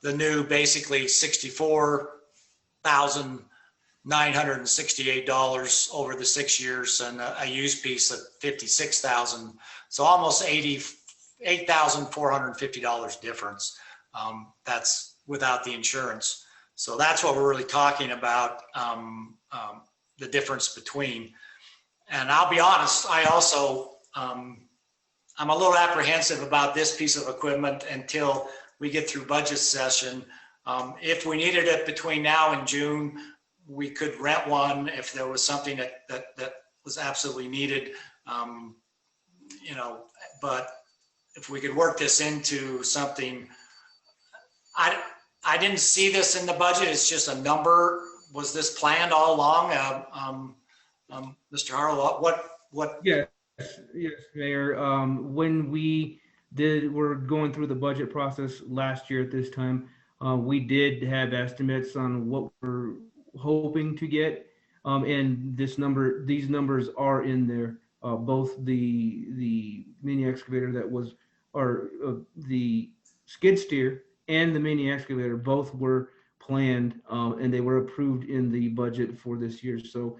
the new basically $64,968 over the 6 years, and a used piece of $56,000. So almost $8,450 difference. That's without the insurance. So that's what we're really talking about, the difference between. And I'll be honest, I also, I'm a little apprehensive about this piece of equipment until we get through budget session. If we needed it between now and June, we could rent one if there was something that was absolutely needed. You know, but if we could work this into something, I didn't see this in the budget. It's just a number. Was this planned all along? Mr. Harlow, what? Yes, Mayor. When we were going through the budget process last year at this time, we did have estimates on what we're hoping to get. And these numbers are in there. Both the mini excavator that was, or the skid steer and the mini excavator, both were planned, and they were approved in the budget for this year. So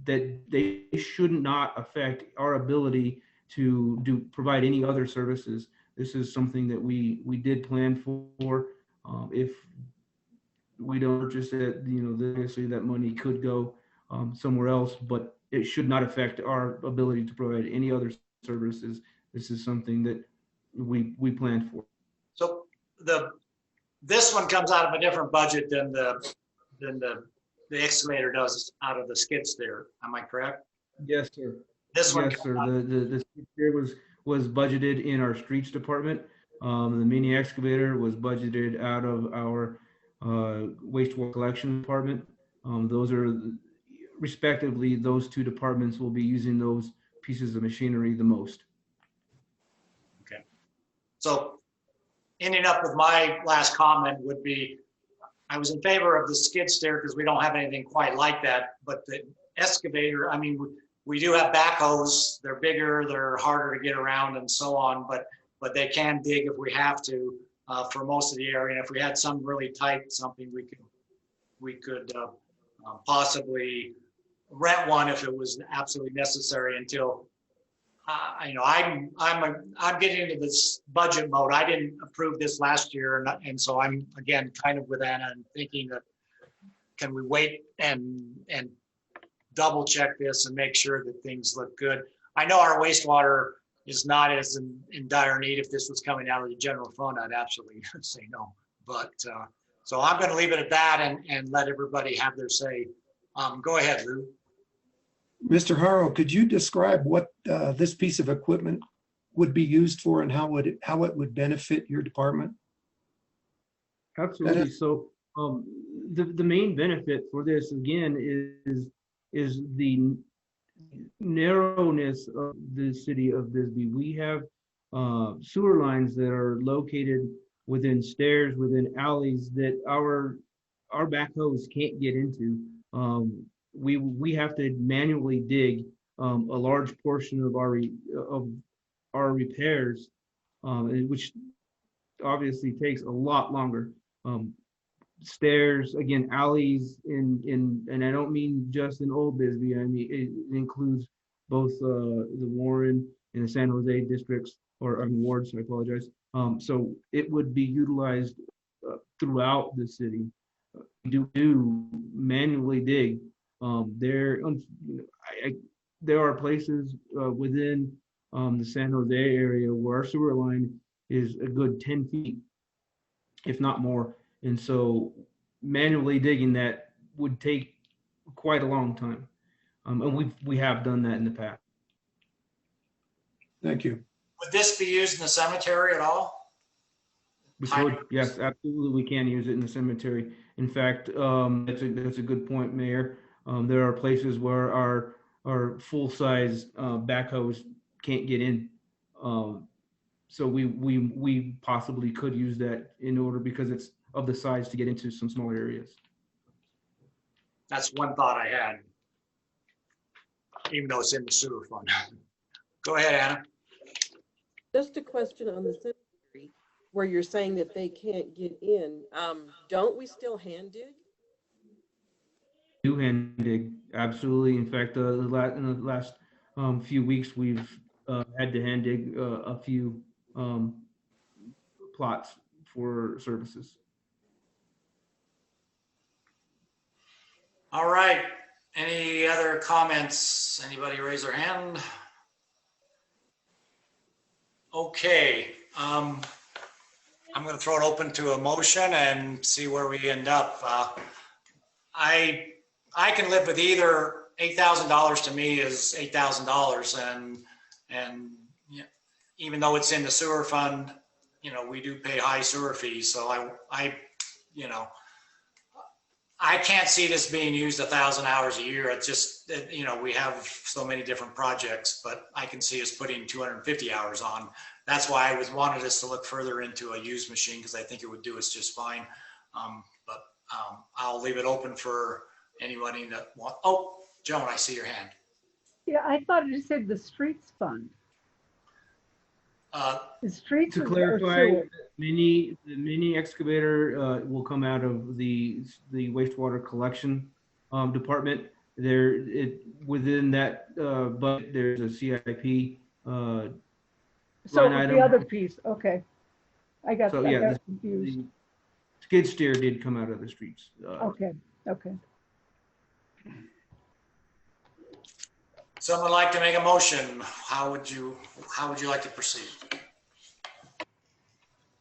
that they should not affect our ability to provide any other services. This is something that we did plan for. If we don't purchase it, you know, obviously that money could go somewhere else, but it should not affect our ability to provide any other services. This is something that we planned for. So this one comes out of a different budget than the excavator does out of the skid steer. Am I correct? Yes, sir. This one. Yes, sir. The skid steer was budgeted in our streets department. The mini excavator was budgeted out of our wastewater collection department. Those are respectively, those two departments will be using those pieces of machinery the most. Okay. So ending up with my last comment would be, I was in favor of the skid steer because we don't have anything quite like that, but the excavator, I mean, we do have backhoes. They're bigger, they're harder to get around and so on, but they can dig if we have to for most of the area. And if we had some really tight something, we could possibly rent one if it was absolutely necessary until, you know, I'm getting into this budget mode. I didn't approve this last year, and so I'm again kind of with Anna and thinking that can we wait and double check this and make sure that things look good. I know our wastewater is not as in dire need. If this was coming out of the general fund, I'd absolutely say no. But so I'm going to leave it at that and let everybody have their say. Go ahead, Lou. Mr. Harrow, could you describe what this piece of equipment would be used for and how it would benefit your department? Absolutely. So the main benefit for this again is the narrowness of the city of Bisbee. We have sewer lines that are located within stairs, within alleys that our backhoes can't get into. We have to manually dig a large portion of our repairs, which obviously takes a lot longer. Stairs, again, alleys, and I don't mean just in Old Bisbee. I mean it includes both the Warren and the San Jose districts, or wards. I apologize. So it would be utilized throughout the city. Do manually dig. There are places within the San Jose area where our sewer line is a good 10 feet, if not more. And so manually digging that would take quite a long time. And we have done that in the past. Thank you. Would this be used in the cemetery at all? We could, yes, absolutely. We can use it in the cemetery. In fact, that's a good point, Mayor. There are places where our full-size backhoes can't get in. So we possibly could use that in order, because it's of the size to get into some smaller areas. That's one thought I had, even though it's in the sewer fund. Go ahead, Anna. Just a question on the cemetery. where you're saying that they can't get in, don't we still hand dig? Do hand dig, absolutely. In fact, in the last few weeks, we've had to hand dig a few plots for services. All right. Any other comments? Anybody raise their hand? Okay. I'm going to throw it open to a motion and see where we end up. I can live with either. $8,000 to me is $8,000, and you know, even though it's in the sewer fund, you know, we do pay high sewer fees. So I you know, I can't see this being used 1,000 hours a year. It's just, you know, we have so many different projects, but I can see us putting 250 hours on. That's why I wanted us to look further into a used machine, because I think it would do us just fine. I'll leave it open for anybody that wants. Oh, Joan, I see your hand. Yeah, I thought it said the streets fund. The streets To or clarify, sewer? the mini excavator will come out of the wastewater collection department. Within that budget, there's a CIP So line item. the other piece, okay. I got confused. The skid steer did come out of the streets. Okay. Someone like to make a motion? How would you like to proceed?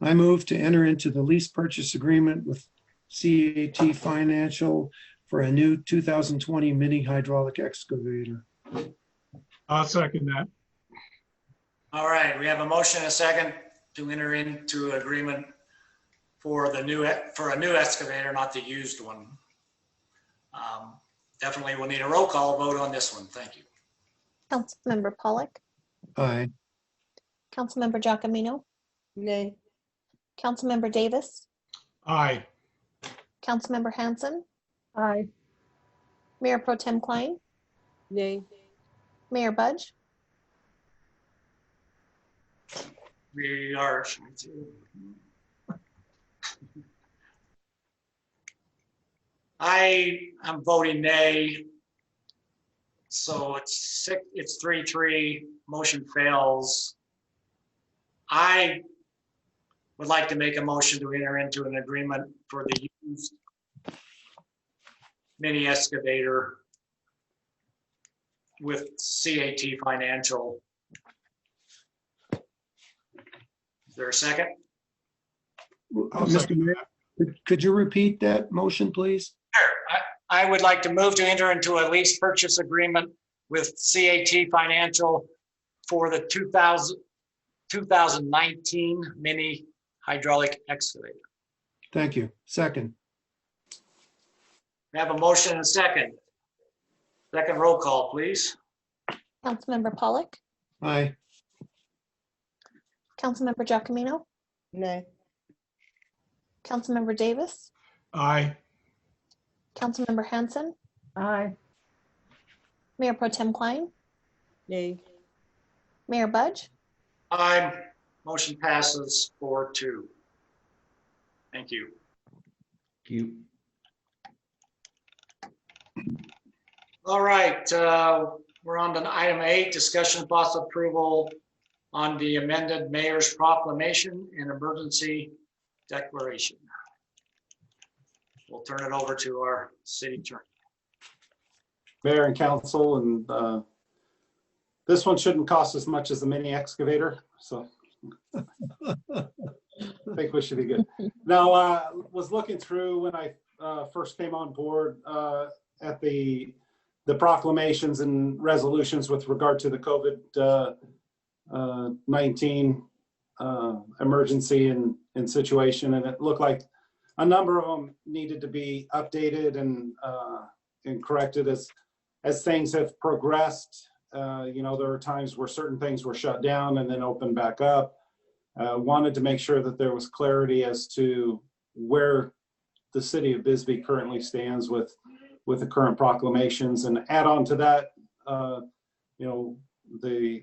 I move to enter into the lease purchase agreement with CAT Financial for a new 2020 mini hydraulic excavator. I'll second that. All right, we have a motion and a second to enter into agreement for a new excavator, not the used one. Definitely we'll need a roll call vote on this one. Thank you. Councilmember Pollock, Aye. Councilmember Giacomino, Nay. Councilmember Davis, Aye. Councilmember Hanson, Aye. Mayor Pro Tem Klein, Nay. Mayor Budge, We are. I am voting nay. So it's 3-3, motion fails. I would like to make a motion to enter into an agreement for the used mini excavator with CAT Financial. Is there a second? Mr. Mayor, could you repeat that motion, please? Sure. I would like to move to enter into a lease purchase agreement with CAT Financial for the 2019 mini hydraulic excavator. Thank you. Second. We have a motion and a second. Second roll call, please. Councilmember Pollock, Aye. Councilmember Giacomino, Nay. Councilmember Davis, Aye. Councilmember Hanson, Aye. Mayor Pro Tem Klein, Nay. Mayor Budge, Aye. Motion passes 4-2. Thank you. Thank you. All right, we're on to item 8, discussion of possible approval on the amended mayor's proclamation and emergency declaration. We'll turn it over to our city attorney. Mayor and council, and this one shouldn't cost as much as the mini excavator, so I think we should be good. Now, was looking through when I first came on board at the proclamations and resolutions with regard to the COVID-19 emergency and situation, and it looked like a number of them needed to be updated and corrected as things have progressed. You know, there are times where certain things were shut down and then opened back up. Wanted to make sure that there was clarity as to where the city of Bisbee currently stands with the current proclamations, and add on to that, you know, the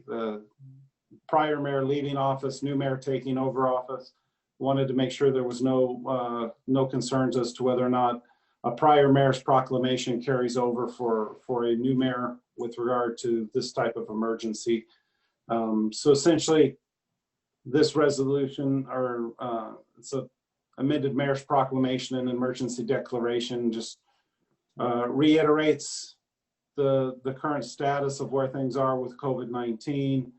prior mayor leaving office, new mayor taking over office. wanted to make sure there was no concerns as to whether or not a prior mayor's proclamation carries over for a new mayor with regard to this type of emergency. So essentially, this resolution, or it's a amended mayor's proclamation and emergency declaration, just reiterates the current status of where things are with COVID-19,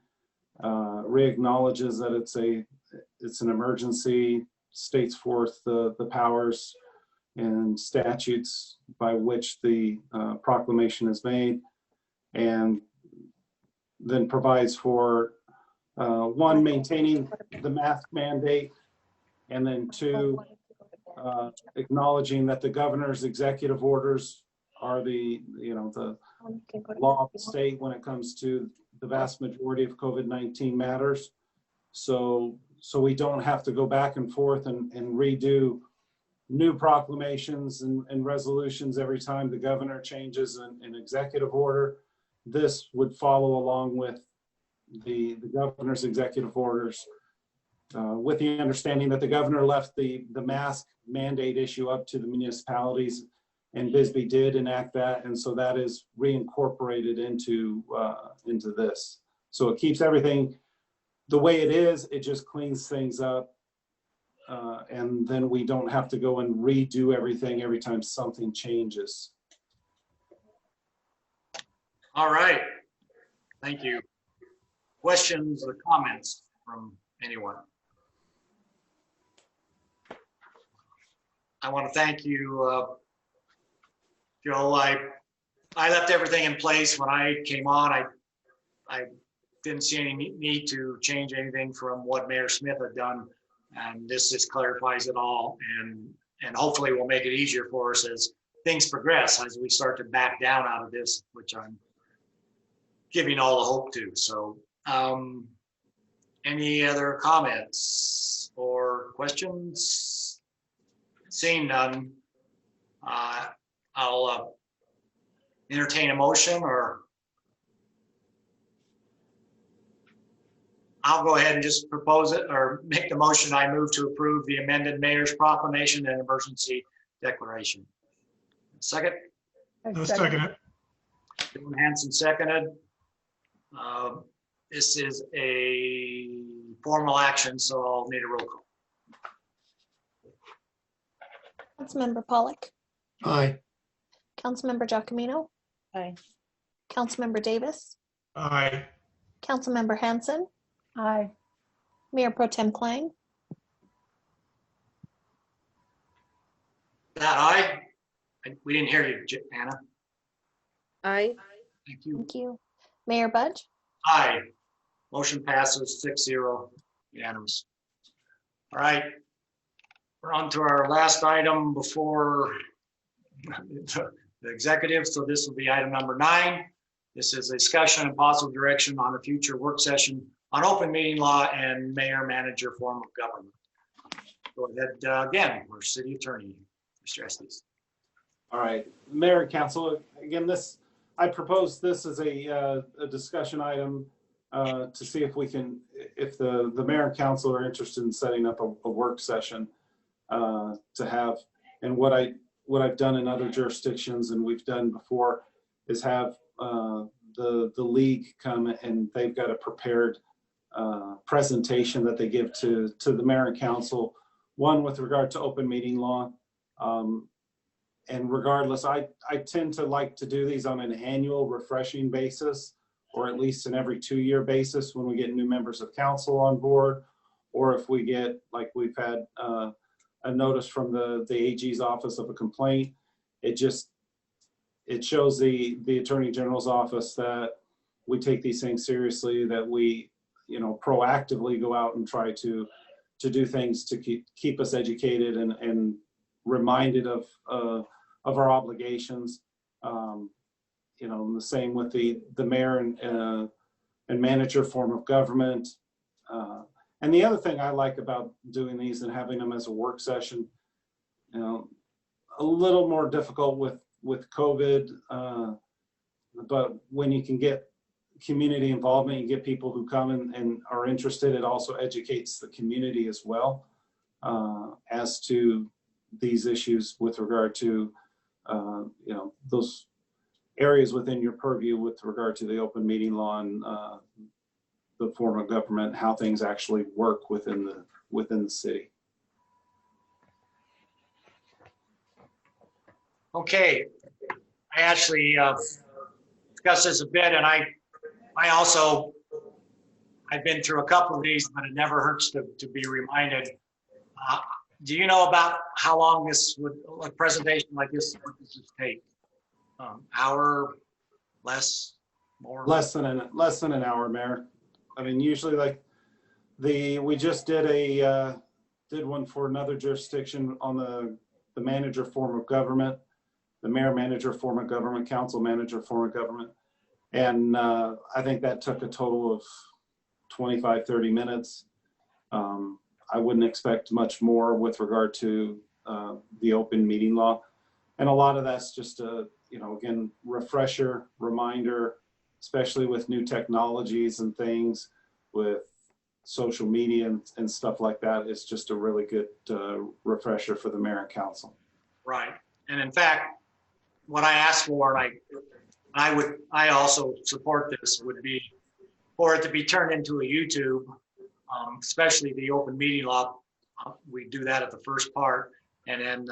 re-acknowledges that it's an emergency, states forth the powers and statutes by which the proclamation is made, and then provides for one, maintaining the mask mandate, and then two, acknowledging that the governor's executive orders are the law of the state when it comes to the vast majority of COVID-19 matters. So we don't have to go back and forth and redo new proclamations and resolutions every time the governor changes an executive order. This would follow along with the governor's executive orders, with the understanding that the governor left the mask mandate issue up to the municipalities, and Bisbee did enact that, and so that is reincorporated into this. So it keeps everything the way it is. It just cleans things up, and then we don't have to go and redo everything every time something changes. All right, thank you. Questions or comments from anyone? I want to thank you, Joe. I left everything in place when I came on. I didn't see any need to change anything from what Mayor Smith had done, and this just clarifies it all, and hopefully will make it easier for us as things progress, as we start to back down out of this, which I'm giving all the hope to. So any other comments or questions? Seeing none, I'll entertain a motion, or I'll go ahead and just propose it or make the motion. I move to approve the amended mayor's proclamation and emergency declaration. Second? I'll second it. John Hanson seconded. This is a formal action, so I'll need a roll call. Councilmember Pollock. Aye. Councilmember Giacomino. Aye. Councilmember Davis. Aye. Councilmember Hanson. Aye. Mayor Pro Tem Klang. That aye? We didn't hear you, Anna. Aye. Thank you. Thank you. Mayor Budge. Aye. Motion passes 6-0, unanimous. All right. We're on to our last item before the executive. So this will be item number 9. This is a discussion and possible direction on a future work session on open meeting law and mayor-manager form of government. Go ahead again, our city attorney, Mr. Estes. All right, Mayor and Council, again, I propose this as a discussion item to see if we can, if the mayor and council are interested in setting up a work session to have. And what I've done in other jurisdictions and we've done before is have the league come, and they've got a prepared presentation that they give to the mayor and council, one with regard to open meeting law. And regardless, I tend to like to do these on an annual refreshing basis, or at least an every 2-year basis when we get new members of council on board, or if we get, like we've had a notice from the AG's office of a complaint. It shows the Attorney General's office that we take these things seriously, that we, proactively go out and try to do things to keep us educated and reminded of our obligations. The same with the mayor and manager form of government. And the other thing I like about doing these and having them as a work session, a little more difficult with COVID, but when you can get community involvement, you get people who come and are interested, it also educates the community as well. as to these issues with regard to, those areas within your purview with regard to the open meeting law and the form of government, how things actually work within the city. Okay, I actually discussed this a bit, and I've been through a couple of these, but it never hurts to be reminded. Do you know about how long a presentation like this would take? Hour, less, more? Less than an hour, Mayor. I mean, usually we just did one for another jurisdiction on the manager form of government, the mayor manager form of government, council manager form of government. And I think that took a total of 25, 30 minutes. I wouldn't expect much more with regard to the open meeting law. And a lot of that's just again, refresher, reminder, especially with new technologies and things with social media and stuff like that. It's just a really good refresher for the mayor and council. Right. And in fact, what I asked for, and I also support this, would be for it to be turned into a YouTube, especially the open meeting law. We do that at the first part, and then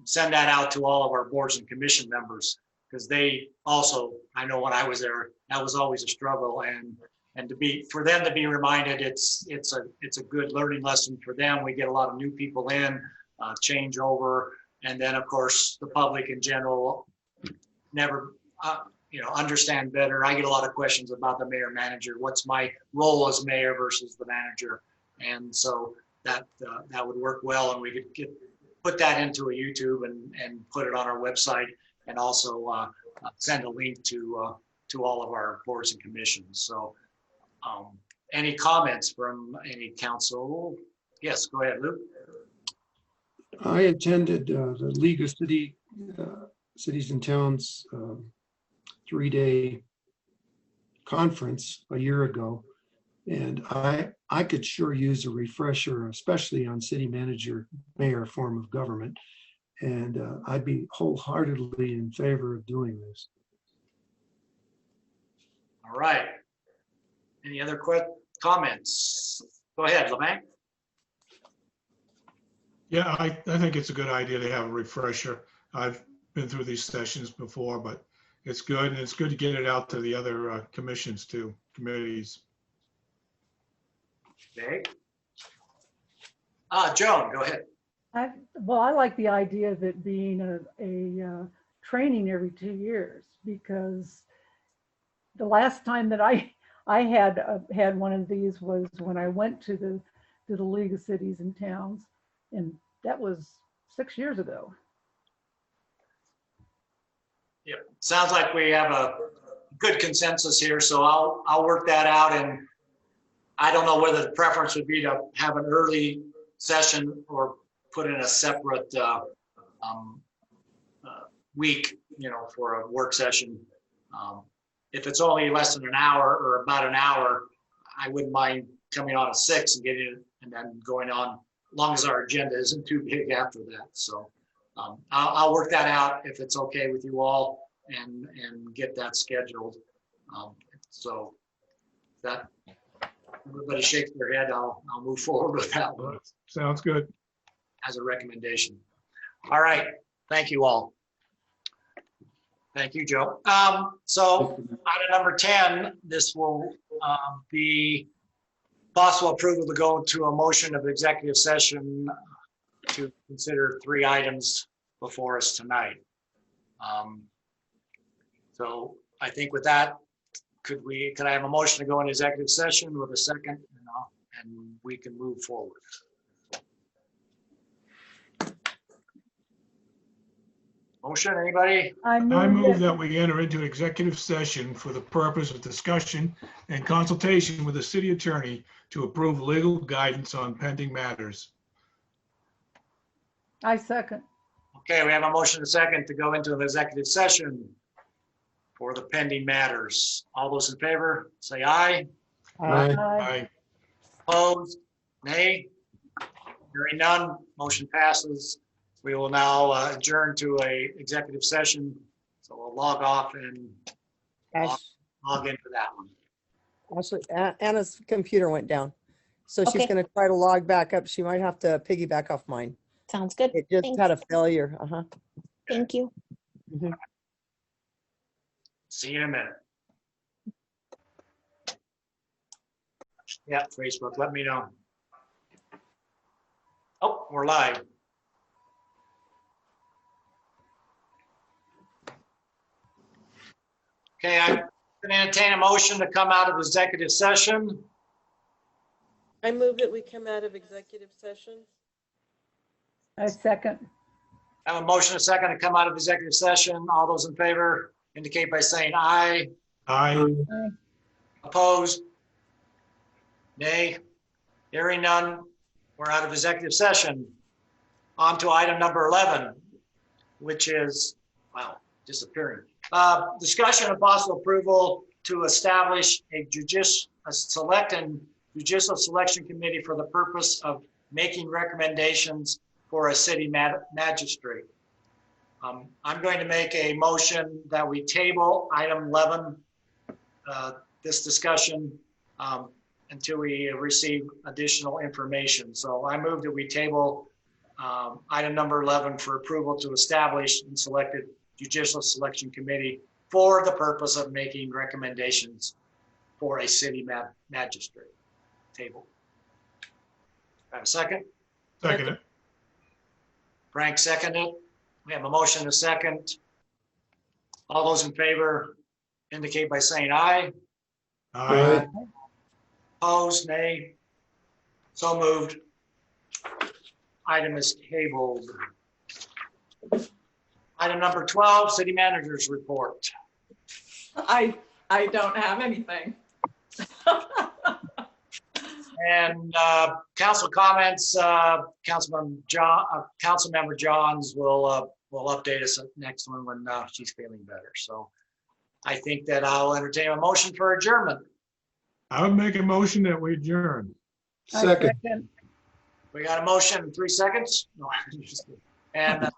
send that out to all of our boards and commission members, because they also, I know when I was there, that was always a struggle, and for them to be reminded, it's a good learning lesson for them. We get a lot of new people in, change over, and then of course the public in general never understand better. I get a lot of questions about the mayor manager. What's my role as mayor versus the manager? And so that would work well, and we could put that into a YouTube and put it on our website, and also send a link to all of our boards and commissions. So any comments from any council? Yes, go ahead, Luke. I attended the League of Cities and Towns 3-day conference a year ago, and I could sure use a refresher, especially on city manager mayor form of government, and I'd be wholeheartedly in favor of doing this. All right. Any other comments? Go ahead, LeMay. Yeah, I think it's a good idea to have a refresher. I've been through these sessions before, but it's good, and it's good to get it out to the other commissions too, committees. Okay. Joan, go ahead. I like the idea of it being a training every 2 years, because the last time that I had one of these was when I went to the League of Cities and Towns, and that was 6 years ago. Yep. Sounds like we have a good consensus here, so I'll work that out, and I don't know whether the preference would be to have an early session or put in a separate week, for a work session. If it's only less than an hour or about an hour, I wouldn't mind coming on at 6 and getting it and then going on, as long as our agenda isn't too big after that. So I'll work that out if it's okay with you all, and get that scheduled. So that everybody shakes their head, I'll move forward with that one. Sounds good. As a recommendation. All right, thank you all. Thank you, Joe. So item number 10, this will be possible approval to go to a motion of executive session to consider 3 items before us tonight. So I think with that, could I have a motion to go into executive session with a second, and we can move forward. Motion, anybody? I move that we enter into executive session for the purpose of discussion and consultation with the city attorney to approve legal guidance on pending matters. I second. Okay, we have a motion and a second to go into an executive session for the pending matters. All those in favor, say aye. Aye. Aye. Opposed? Nay? Hearing none, motion passes. We will now adjourn to a executive session. So we'll log off and Ash, log into that one. Ashley, Anna's computer went down. So she's Okay. going to try to log back up. She might have to piggyback off mine. Sounds good. It just Thanks. had a failure. Uh-huh. Thank you. Mhm. See you in a minute. Yeah, Facebook, let me know. Oh, we're live. Okay, I'm going to entertain a motion to come out of executive session. I move that we come out of executive session. I second. I have a motion, a second, to come out of executive session. All those in favor indicate by saying aye. Aye. Opposed? Nay? Hearing none, we're out of executive session. On to item number 11, which is, wow, disappearing. Discussion of possible approval to establish a judicial selection committee for the purpose of making recommendations for a city magistrate. I'm going to make a motion that we table item 11, this discussion, until we receive additional information. So I move that we table item number 11 for approval to establish and selected judicial selection committee for the purpose of making recommendations for a city magistrate. Table. Have a second? Second it. Frank seconded. We have a motion and a second. All those in favor indicate by saying aye. Aye. Opposed, nay. So moved. Item is tabled. Item number 12, city manager's report. I don't have anything. And council comments, Councilmember Johns will update us at next one when she's feeling better. So I think that I'll entertain a motion for adjournment. I would make a motion that we adjourn. I Second. We got a motion in 3 seconds. No, and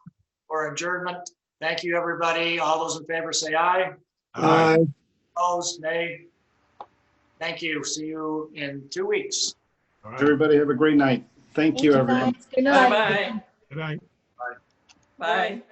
for adjournment. Thank you, everybody. All those in favor say aye. Aye. Opposed, nay. Thank you. See you in 2 weeks. All right. Everybody have a great night. Thank you, everyone. Good night. Bye-bye. Good night. Bye.